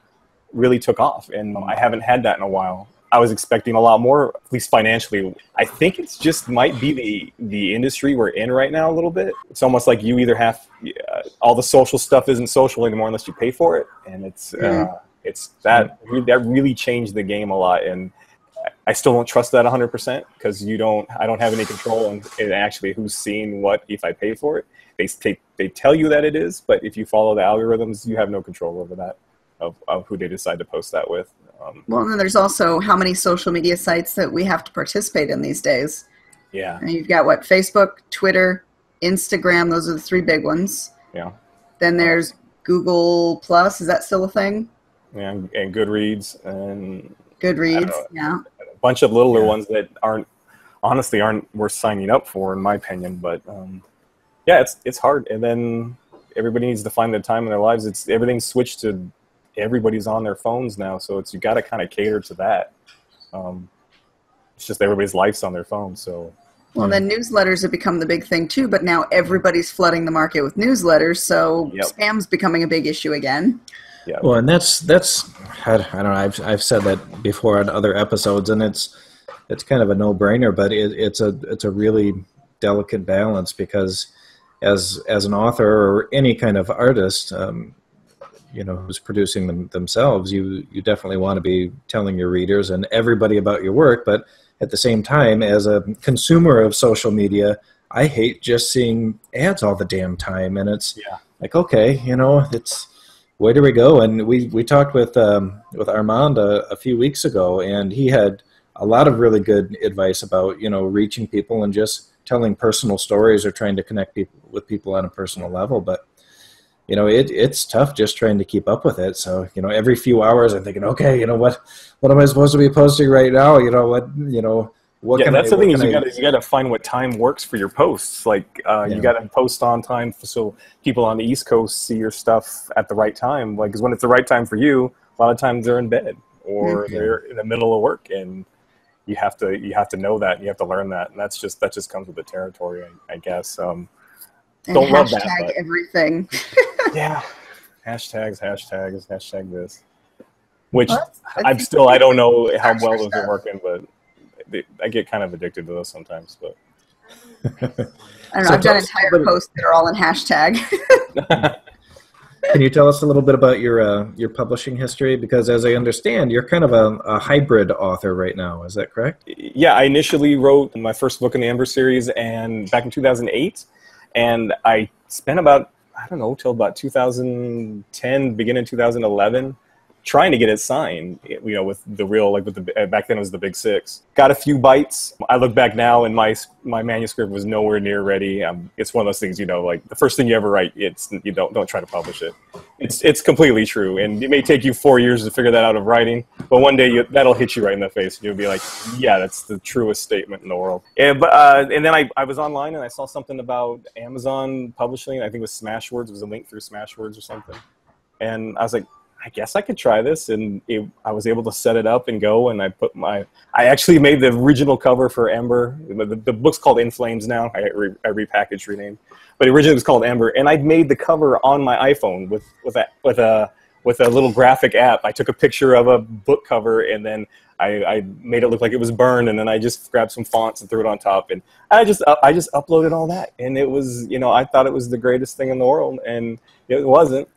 Speaker 2: really took off, and I haven't had that in a while. I was expecting a lot more, at least financially. I think it's just might be the industry we're in right now a little bit. It's almost like you either have all the social stuff isn't social anymore unless you pay for it, and it's that really changed the game a lot. And I still don't trust that 100%, because I don't have any control on actually who's seeing what if I pay for it. They tell you that it is, but if you follow the algorithms, you have no control over that of who they decide to post that with.
Speaker 1: Well, and then there's also how many social media sites that we have to participate in these days.
Speaker 2: Yeah.
Speaker 1: And you've got Facebook, Twitter, Instagram. Those are the 3 big ones.
Speaker 2: Yeah.
Speaker 1: Then there's Google Plus. Is that still a thing?
Speaker 2: Yeah, and Goodreads and
Speaker 1: yeah.
Speaker 2: A bunch of littler ones that aren't worth signing up for, in my opinion. But it's hard. And then everybody needs to find the time in their lives. Everything's switched to. Everybody's on their phones now, so you got to kind of cater to that. It's just everybody's life's on their phone. So,
Speaker 1: well, then newsletters have become the big thing too. But now everybody's flooding the market with newsletters, so spam's becoming a big issue again.
Speaker 3: Yeah. Well, and that's I don't know. I've said that before on other episodes, and it's kind of a no-brainer, but it's a really delicate balance, because as an author or any kind of artist. Who's producing them themselves, you definitely want to be telling your readers and everybody about your work. But at the same time, as a consumer of social media, I hate just seeing ads all the damn time. And it's like, okay, it's where do we go? And we talked with Armand a few weeks ago, and he had a lot of really good advice about reaching people and just telling personal stories or trying to connect with people on a personal level. But it's tough just trying to keep up with it. So, every few hours I'm thinking, okay, what am I supposed to be posting right now? What can
Speaker 2: that's
Speaker 3: I,
Speaker 2: the thing is you got to find what time works for your posts. Like you got to post on time so people on the East Coast see your stuff at the right time. Like, because when it's the right time for you, a lot of times they're in bed or they're in the middle of work, and you have to know that, and you have to learn that, and that just comes with the territory, I guess.
Speaker 1: And
Speaker 2: don't love that,
Speaker 1: hashtag
Speaker 2: but
Speaker 1: everything.
Speaker 2: yeah, hashtag this, which
Speaker 1: I
Speaker 2: don't know how well those are working, but I get kind of addicted to those sometimes. But
Speaker 1: I don't know. I've done entire posts that are all in hashtag.
Speaker 3: Can you tell us a little bit about your publishing history? Because as I understand, you're kind of a hybrid author right now. Is that correct?
Speaker 2: Yeah, I initially wrote my first book in the Ember series and back in 2008, and I spent about, I don't know, till about 2010, beginning 2011, trying to get it signed, with the real, back then it was the Big Six. Got a few bites. I look back now and my manuscript was nowhere near ready. It's one of those things, like the first thing you ever write, you don't try to publish it. It's completely true, and it may take you 4 years to figure that out of writing, but one day that'll hit you right in the face, and you'll be like, yeah, that's the truest statement in the world. And then I was online and I saw something about Amazon publishing. I think it was Smashwords. It was a link through Smashwords or something, and I was like, I guess I could try this, and I was able to set it up and go, and I actually made the original cover for Ember. The book's called In Flames now. I repackaged, renamed, but originally it was called Ember, and I made the cover on my iPhone with a little graphic app. I took a picture of a book cover, and then I made it look like it was burned, and then I just grabbed some fonts and threw it on top, and I just uploaded all that, and it was, I thought it was the greatest thing in the world, and it wasn't.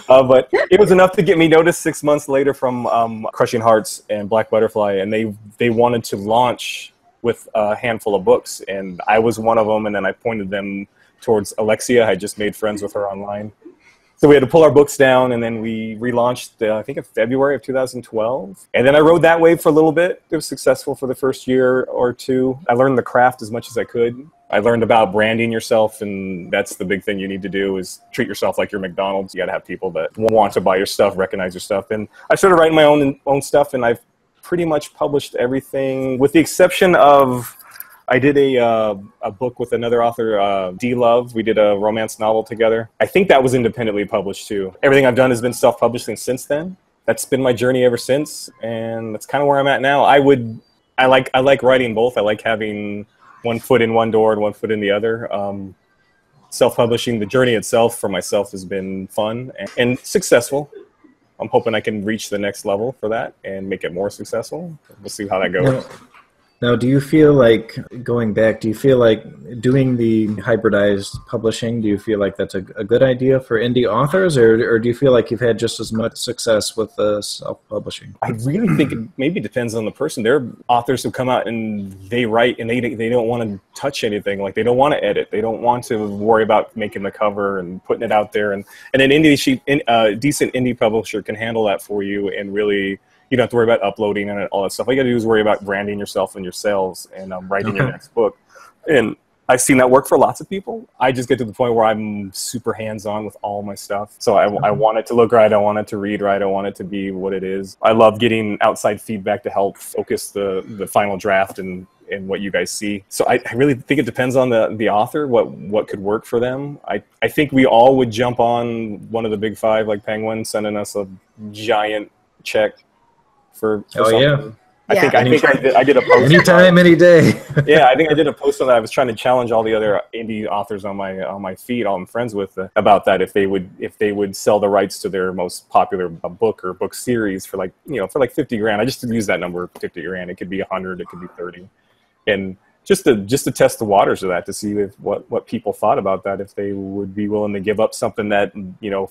Speaker 2: But it was enough to get me noticed 6 months later from Crushing Hearts and Black Butterfly, and they wanted to launch with a handful of books, and I was one of them, and then I pointed them towards Alexia. I just made friends with her online. So we had to pull our books down, and then we relaunched, I think in February of 2012. And then I rode that wave for a little bit. It was successful for the first year or two. I learned the craft as much as I could. I learned about branding yourself, and that's the big thing you need to do, is treat yourself like you're McDonald's. You got to have people that want to buy your stuff, recognize your stuff. And I started writing my own stuff, and I've pretty much published everything, with the exception of, I did a book with another author, D. Love. We did a romance novel together. I think that was independently published too. Everything I've done has been self-publishing since then. That's been my journey ever since, and that's kind of where I'm at now. I like writing both. I like having one foot in one door and one foot in the other. Self-publishing, the journey itself for myself has been fun and successful. I'm hoping I can reach the next level for that and make it more successful. We'll see how that goes.
Speaker 3: Now, do you feel like, going back, do you feel like doing the hybridized publishing, do you feel like that's a good idea for indie authors, or do you feel like you've had just as much success with self-publishing?
Speaker 2: I really think it maybe depends on the person. There are authors who come out and they write and they don't want to touch anything. Like, they don't want to edit. They don't want to worry about making the cover and putting it out there. And an decent indie publisher can handle that for you, and really, you don't have to worry about uploading and all that stuff. All you got to do is worry about branding yourself and your sales and writing your next book. And I've seen that work for lots of people. I just get to the point where I'm super hands-on with all my stuff. So I want it to look right. I want it to read right. I want it to be what it is. I love getting outside feedback to help focus the final draft and what you guys see. So I really think it depends on the author, what could work for them. I think we all would jump on one of the big five, like Penguin, sending us a giant check for something.
Speaker 3: Yeah.
Speaker 2: I did a post.
Speaker 3: Anytime, any day.
Speaker 2: Yeah, I think I did a post on that. I was trying to challenge all the other indie authors on my feed, all I'm friends with, about that. If they would sell the rights to their most popular book or book series for like $50,000. I just use that number, $50,000. It could be 100, it could be 30, and just to test the waters of that, to see what people thought about that, if they would be willing to give up something that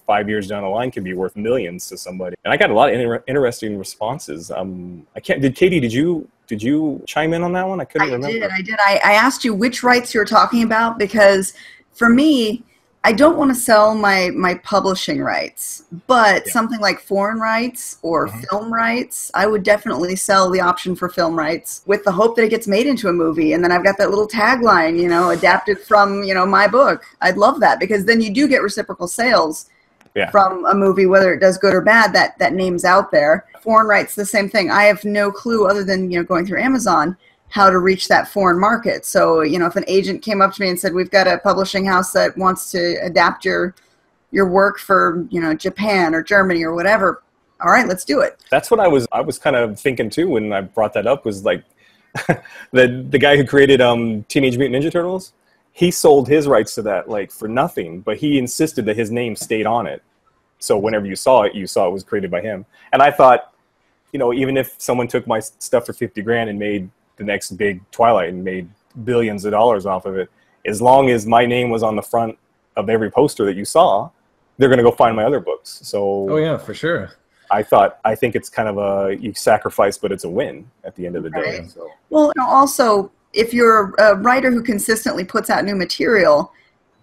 Speaker 2: 5 years down the line could be worth millions to somebody. And I got a lot of interesting responses. Katie, did you chime in on that one? I couldn't remember.
Speaker 1: I did. I asked you which rights you were talking about, because for me, I don't want to sell my publishing rights, but something like foreign rights or film rights, I would definitely sell the option for film rights with the hope that it gets made into a movie. And then I've got that little tagline, adapted from, my book. I'd love that, because then you do get reciprocal sales from a movie, whether it does good or bad, that name's out there. Foreign rights, the same thing. I have no clue, other than, going through Amazon, how to reach that foreign market. So, if an agent came up to me and said, we've got a publishing house that wants to adapt your work for, Japan or Germany or whatever, all right, let's do it.
Speaker 2: That's what I was kind of thinking too when I brought that up, was like the guy who created Teenage Mutant Ninja Turtles, he sold his rights to that like for nothing, but he insisted that his name stayed on it. So whenever you saw it was created by him. And I thought, you know, even if someone took my stuff for 50 grand and made the next big Twilight and made billions of dollars off of it, as long as my name was on the front of every poster that you saw, they're going to go find my other books. So
Speaker 3: oh yeah, for sure.
Speaker 2: I think it's kind of you sacrifice, but it's a win at the end of the day.
Speaker 1: Right.
Speaker 2: So.
Speaker 1: Well, also, if you're a writer who consistently puts out new material,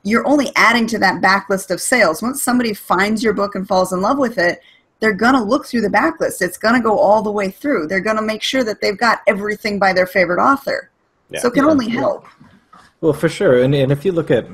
Speaker 1: you're only adding to that backlist of sales. Once somebody finds your book and falls in love with it, they're going to look through the backlist. It's going to go all the way through. They're going to make sure that they've got everything by their favorite author. Yeah. So it can only help.
Speaker 3: Well, for sure. And if you look at,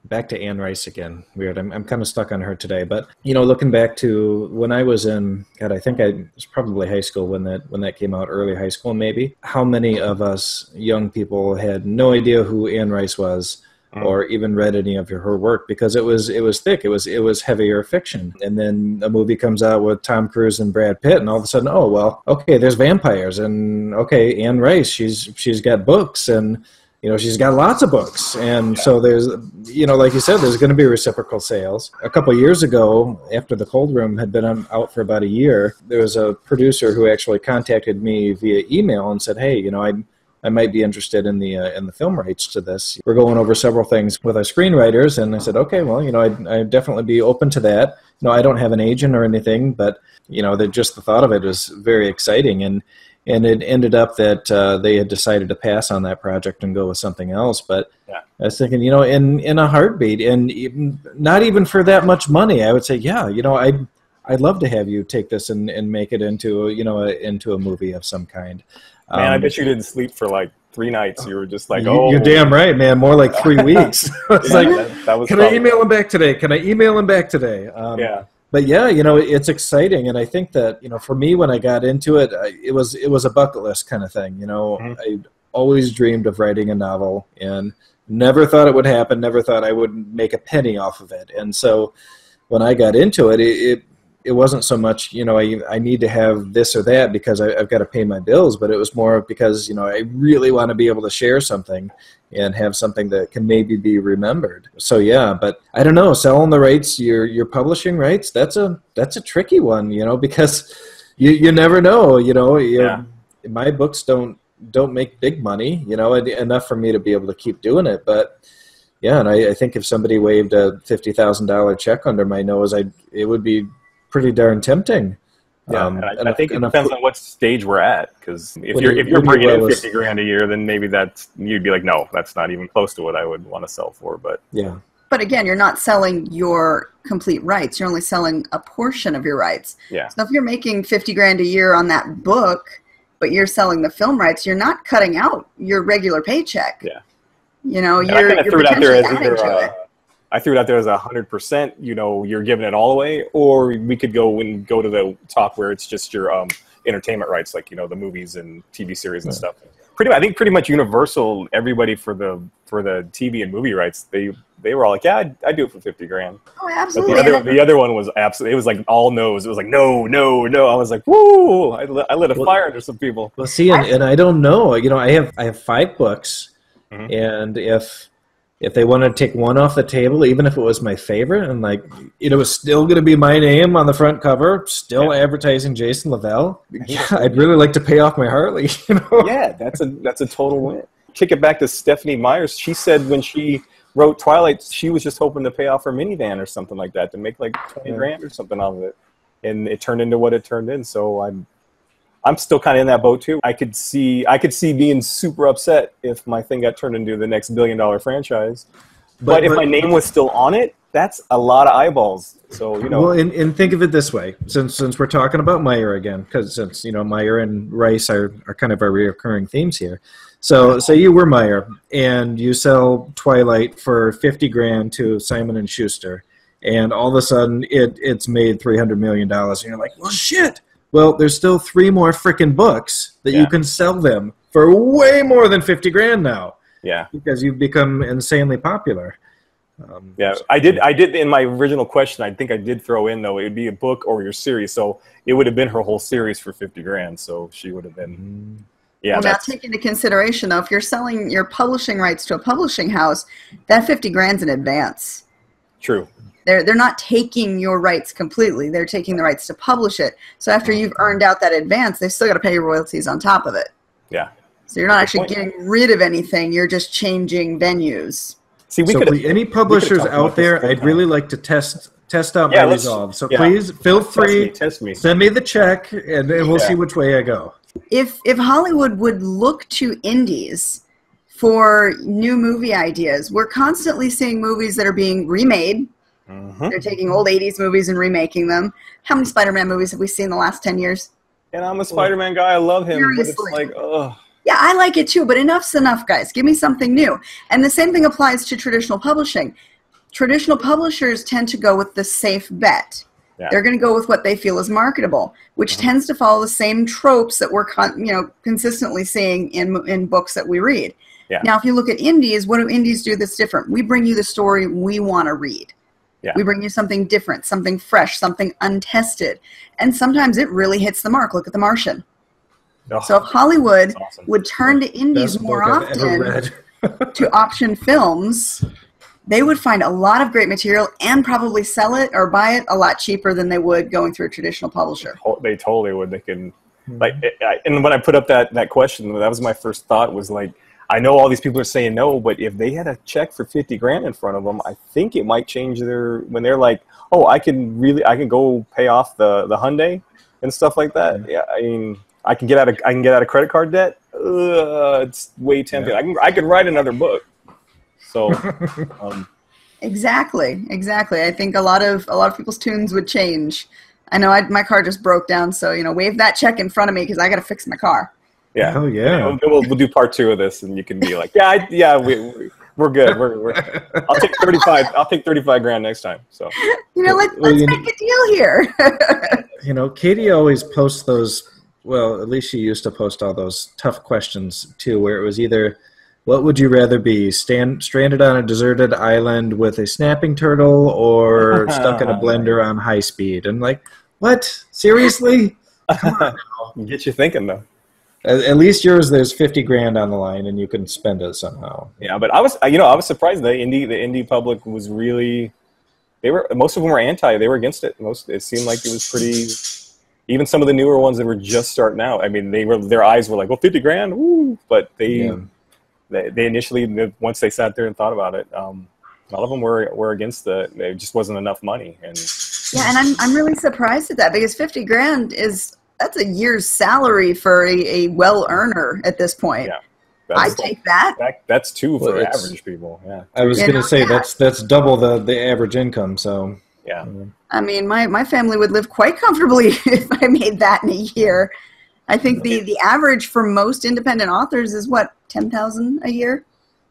Speaker 3: back to Anne Rice again, weird, I'm kind of stuck on her today. But, you know, looking back to when I was in, God, I think I was probably high school when that came out, early high school maybe. How many of us young people had no idea who Anne Rice was, or even read any of her work, because it was thick. It was heavier fiction. And then a movie comes out with Tom Cruise and Brad Pitt, and all of a sudden, oh well, okay, there's vampires, and okay, Anne Rice, she's got books, and you know, she's got lots of books. And so there's, you know, like you said, there's going to be reciprocal sales. A couple of years ago, after The Cold Room had been out for about a year, there was a producer who actually contacted me via email and said, hey, you know, I might be interested in the film rights to this. We're going over several things with our screenwriters. And I said, okay, well, you know, I'd definitely be open to that. You know, I don't have an agent or anything, but, you know, just the thought of it is very exciting. And it ended up that they had decided to pass on that project and go with something else. But yeah. I was thinking, you know, in a heartbeat, and not even for that much money, I would say, yeah, you know, I'd love to have you take this and make it into, you know, into a movie of some kind.
Speaker 2: Man, I bet you didn't sleep for like 3 nights. You were just like, oh.
Speaker 3: You're damn right, man. More like 3 weeks. It's
Speaker 2: yeah,
Speaker 3: like,
Speaker 2: that was
Speaker 3: can I email him back today? Can I email him back today?
Speaker 2: Yeah.
Speaker 3: But yeah, you know, it's exciting, and I think that, you know, for me when I got into it, it was a bucket list kind of thing. You know, I always dreamed of writing a novel, and never thought it would happen. Never thought I would make a penny off of it. And so when I got into it, it wasn't so much, you know, I need to have this or that because I've got to pay my bills, but it was more because, you know, I really want to be able to share something and have something that can maybe be remembered. So yeah, but I don't know, selling the rights, your publishing rights, that's a tricky one, you know, because you never know, you know, my books don't make big money, you know, enough for me to be able to keep doing it. But yeah, and I think if somebody waved a $50,000 check under my nose, it would be pretty darn tempting.
Speaker 2: Yeah, and I think it depends on what stage we're at. Because if you're bringing in $50,000 a year, then maybe you'd be like, no, that's not even close to what I would want to sell for. But
Speaker 3: yeah.
Speaker 1: But again, you're not selling your complete rights. You're only selling a portion of your rights.
Speaker 2: Yeah.
Speaker 1: So if you're making $50,000 a year on that book, but you're selling the film rights, you're not cutting out your regular paycheck.
Speaker 2: Yeah.
Speaker 1: You know,
Speaker 2: you're potentially adding to it. I threw it out there as 100%, you know, you're giving it all away, or we could go to the top where it's just your entertainment rights, like, you know, the movies and TV series and stuff. I think pretty much universal, everybody for the TV and movie rights, they were all like, yeah, I'd do it for $50,000.
Speaker 1: Oh, absolutely.
Speaker 2: But the other one was absolutely, it was like all no's. It was like, no. I was like, woo, I lit a fire under some people.
Speaker 3: Well, see, and I don't know, you know, I have 5 books, and if they wanted to take one off the table, even if it was my favorite, and like, you know, it was still going to be my name on the front cover, still advertising Jason Lavelle, I'd really like to pay off my Harley, you know?
Speaker 2: Yeah, that's a total win. Kick it back to Stephanie Meyers. She said when she wrote Twilight, she was just hoping to pay off her minivan or something like that, to make like $20,000 or something off of it. And it turned into what it turned in. So I'm still kind of in that boat too. I could see being super upset if my thing got turned into the next $1 billion franchise. But if my name was still on it, that's a lot of eyeballs. So, you know.
Speaker 3: Well, and think of it this way, since we're talking about Meyer again, because since, you know, Meyer and Rice are kind of our recurring themes here. So you were Meyer, and you sell Twilight for $50,000 to Simon & Schuster, and all of a sudden it's made $300 million, and you're like, well, shit. Well, there's still 3 more freaking books that you can sell them for way more than $50,000 now.
Speaker 2: Yeah.
Speaker 3: Because you've become insanely popular.
Speaker 2: Yeah, I did in my original question. I think I did throw in though it would be a book or your series, so it would have been her whole series for 50 grand. So she would have been. Yeah.
Speaker 1: Well, now take into consideration though, if you're selling your publishing rights to a publishing house, that 50 grand's in advance.
Speaker 2: True.
Speaker 1: They're not taking your rights completely. They're taking the rights to publish it. So after you've earned out that advance, they still got to pay your royalties on top of it.
Speaker 2: Yeah.
Speaker 1: So you're not actually getting rid of anything. You're just changing venues.
Speaker 3: See, any publishers out there, I'd really like to test out my resolve. So please feel free,
Speaker 2: test me.
Speaker 3: Send me the check, and we'll see which way I go.
Speaker 1: If Hollywood would look to indies for new movie ideas, we're constantly seeing movies that are being remade. They're taking old 80s movies and remaking them. How many Spider-Man movies have we seen in the last 10 years?
Speaker 2: And I'm a Spider-Man guy. I love him.
Speaker 1: Seriously.
Speaker 2: But it's like, ugh.
Speaker 1: Yeah, I like it too, but enough's enough, guys. Give me something new. And the same thing applies to traditional publishing. Traditional publishers tend to go with the safe bet. Yeah. They're going to go with what they feel is marketable, which tends to follow the same tropes that we're consistently seeing in books that we read. Yeah. Now, if you look at indies, what do indies do that's different? We bring you the story we want to read. Yeah. We bring you something different, something fresh, something untested. And sometimes it really hits the mark. Look at The Martian. Oh, so if Hollywood would turn to indies more often to option films, they would find a lot of great material and probably sell it or buy it a lot cheaper than they would going through a traditional publisher.
Speaker 2: They totally would. They can, and when I put up that question, that was my first thought was like, I know all these people are saying no, but if they had a check for 50 grand in front of them, I think it might change when they're like, oh, I can go pay off the Hyundai and stuff like that. Yeah, I mean, I can get out of credit card debt. It's way tempting. Yeah. I could write another book. So,
Speaker 1: exactly. I think a lot of people's tunes would change. I know my car just broke down, so wave that check in front of me because I got to fix my car.
Speaker 2: Yeah.
Speaker 3: Oh yeah.
Speaker 2: We'll do part 2 of this, and you can be like, we're good. I'll take 35. I'll take 35 grand next time. So
Speaker 1: let's make a deal here.
Speaker 3: Katie always posts those. Well, at least she used to post all those tough questions too, where it was either, what would you rather be, stranded on a deserted island with a snapping turtle, or stuck in a blender on high speed? And like, what? Seriously? Come on now.
Speaker 2: Get you thinking though.
Speaker 3: At least yours, there's 50 grand on the line, and you can spend it somehow.
Speaker 2: Yeah, but I was surprised. The indie public was really, most of them were anti. They were against it. It seemed like it was pretty. Even some of the newer ones that were just starting out. I mean, their eyes were like, well, 50 grand, woo! But they initially, once they sat there and thought about it, a lot of them were against it just wasn't enough money. And
Speaker 1: I'm really surprised at that, because 50 grand that's a year's salary for a well earner at this point. Yeah, I'd take that.
Speaker 2: That's 2 for average people. Yeah,
Speaker 3: I was going to say that's double the average income. So
Speaker 2: yeah,
Speaker 1: I mean, my family would live quite comfortably if I made that in a year. I think the average for most independent authors is what, 10,000 a year.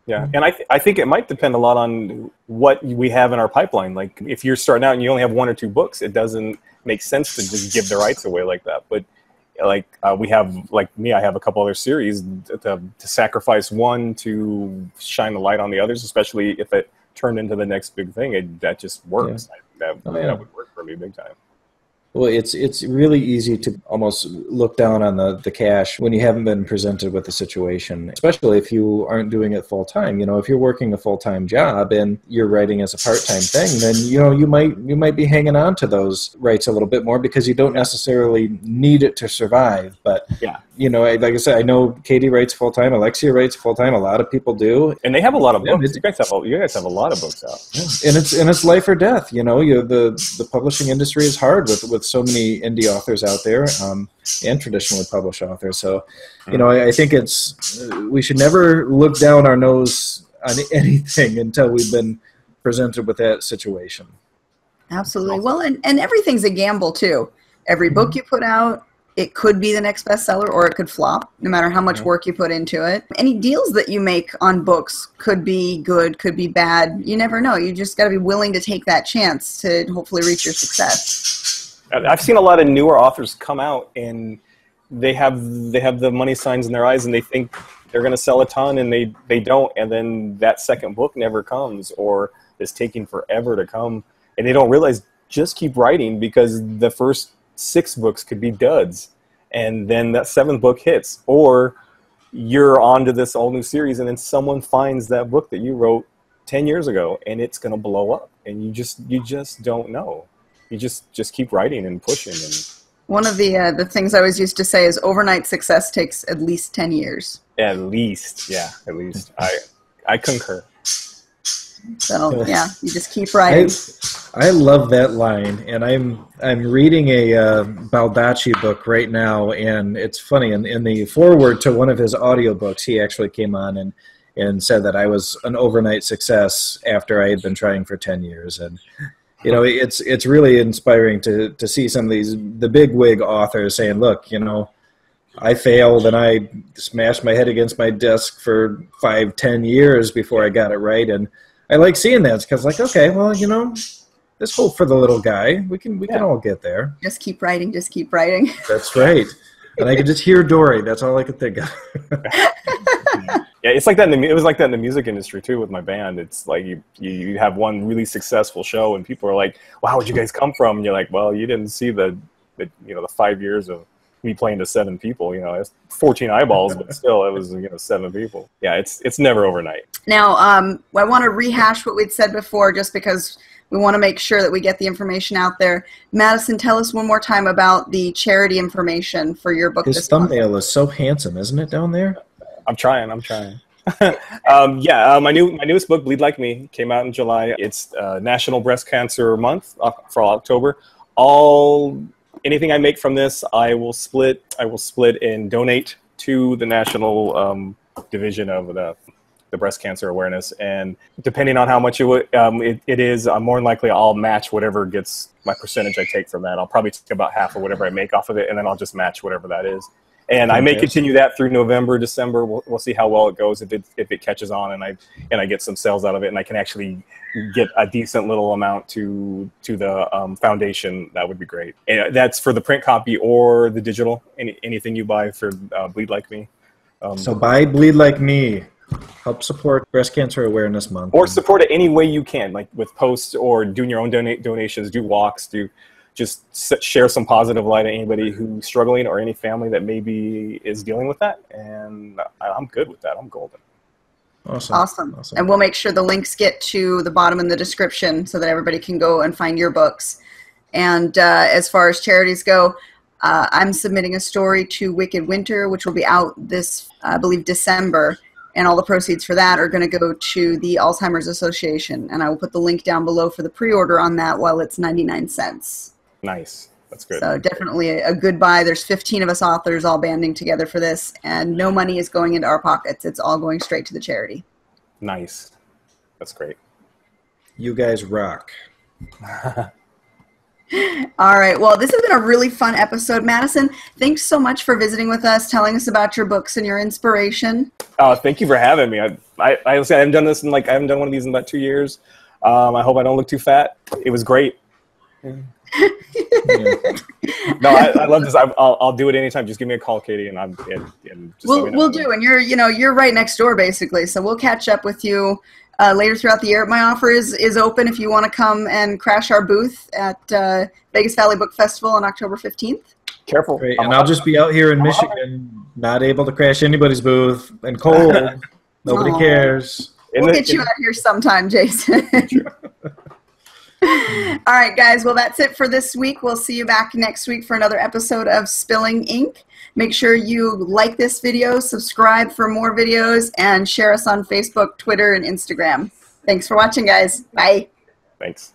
Speaker 2: Yeah, and I think it might depend a lot on what we have in our pipeline. Like if you're starting out and you only have 1 or 2 books, it doesn't make sense to just give the rights away like that. But we have, like me, I have a couple other series to sacrifice one to shine the light on the others, especially if it turned into the next big thing. That just works. Yeah. That would work for me big time.
Speaker 3: Well, it's really easy to almost look down on the cash when you haven't been presented with the situation, especially if you aren't doing it full time. If you're working a full-time job and you're writing as a part-time thing, then you might be hanging on to those rights a little bit more because you don't necessarily need it to survive. But like I said, I know Katie writes full-time, Alexia writes full-time, a lot of people do,
Speaker 2: and they have a lot of books. You guys have a lot of books out.
Speaker 3: Yeah. And it's life or death. The publishing industry is hard with so many indie authors out there, and traditionally published authors. So, I think we should never look down our nose on anything until we've been presented with that situation.
Speaker 1: Absolutely. Well, and everything's a gamble too. Every book you put out, it could be the next bestseller, or it could flop, no matter how much work you put into it. Any deals that you make on books could be good, could be bad. You never know. You just got to be willing to take that chance to hopefully reach your success.
Speaker 2: I've seen a lot of newer authors come out and they have the money signs in their eyes and they think they're going to sell a ton and they don't, and then that second book never comes, or is taking forever to come, and they don't realize, just keep writing, because the first 6 books could be duds, and then that 7th book hits, or you're on to this all new series, and then someone finds that book that you wrote 10 years ago, and it's going to blow up, and you just don't know. You just keep writing and pushing. And
Speaker 1: one of the things I always used to say is overnight success takes at least 10 years.
Speaker 2: At least, yeah, at least. I concur.
Speaker 1: So yeah, you just keep writing.
Speaker 3: I love that line, and I'm reading a Baldacci book right now, and it's funny. In the foreword to one of his audiobooks, he actually came on and said that I was an overnight success after I had been trying for 10 years, and you know, it's really inspiring to see some of the big wig authors saying, look, you know, I failed and I smashed my head against my desk for 5-10 years before I got it right, and I like seeing that because, like, okay, well, you know, there's hope for the little guy. We can all get there.
Speaker 1: Just keep writing. Just keep writing.
Speaker 3: That's right. And I could just hear Dory. That's all I could think of.
Speaker 2: Yeah, it's like that. It was like that in the music industry too with my band. It's like you have one really successful show, and people are like, "Wow, where'd you guys come from?" And you're like, "Well, you didn't see the 5 years of me playing to 7 people. You know, it's 14 eyeballs, but still, it was 7 people. Yeah, it's never overnight."
Speaker 1: Now, I want to rehash what we'd said before, just because we want to make sure that we get the information out there. Madison, tell us one more time about the charity information for your book.
Speaker 3: His thumbnail is so handsome, isn't it, down there?
Speaker 2: I'm trying. My newest book, Bleed Like Me, came out in July. It's National Breast Cancer Month for October. Anything I make from this, I will split and donate to the national division of the breast cancer awareness. And depending on how much it is, more than likely I'll match whatever gets my percentage I take from that. I'll probably take about half of whatever I make off of it, and then I'll just match whatever that is. And I may continue that through November, December. We'll see how well it goes. If it catches on, and I get some sales out of it, and I can actually get a decent little amount to the foundation, that would be great. And that's for the print copy or the digital. Anything you buy for Bleed Like Me.
Speaker 3: So buy Bleed Like Me. Help support Breast Cancer Awareness Month.
Speaker 2: Or support it any way you can, like with posts or doing your own donations, do walks, just share some positive light on anybody who's struggling or any family that maybe is dealing with that. And I'm good with that. I'm golden.
Speaker 1: Awesome. And we'll make sure the links get to the bottom in the description so that everybody can go and find your books. And as far as charities go, I'm submitting a story to Wicked Winter, which will be out this, I believe, December. And all the proceeds for that are going to go to the Alzheimer's Association. And I will put the link down below for the pre-order on that while it's 99 cents.
Speaker 2: Nice. That's good.
Speaker 1: So definitely a good buy. There's 15 of us authors all banding together for this, and no money is going into our pockets. It's all going straight to the charity.
Speaker 2: Nice. That's great.
Speaker 3: You guys rock.
Speaker 1: All right. Well, this has been a really fun episode. Madison, thanks so much for visiting with us, telling us about your books and your inspiration.
Speaker 2: Thank you for having me. I haven't done this I haven't done one of these in about 2 years. I hope I don't look too fat. It was great. Yeah. No, I love this. I'll do it anytime. Just give me a call, Katie, and just
Speaker 1: we'll do. And you're right next door basically, so we'll catch up with you later throughout the year. My offer is open if you want to come and crash our booth at Vegas Valley Book Festival on October 15th.
Speaker 2: Careful.
Speaker 3: Great. And I'll just be out here in Michigan, not able to crash anybody's booth, and cold. Nobody cares.
Speaker 1: We'll get you out here sometime, Jason. All right, guys. Well, that's it for this week. We'll see you back next week for another episode of Spilling Ink. Make sure you like this video, subscribe for more videos, and share us on Facebook, Twitter, and Instagram. Thanks for watching, guys. Bye.
Speaker 2: Thanks.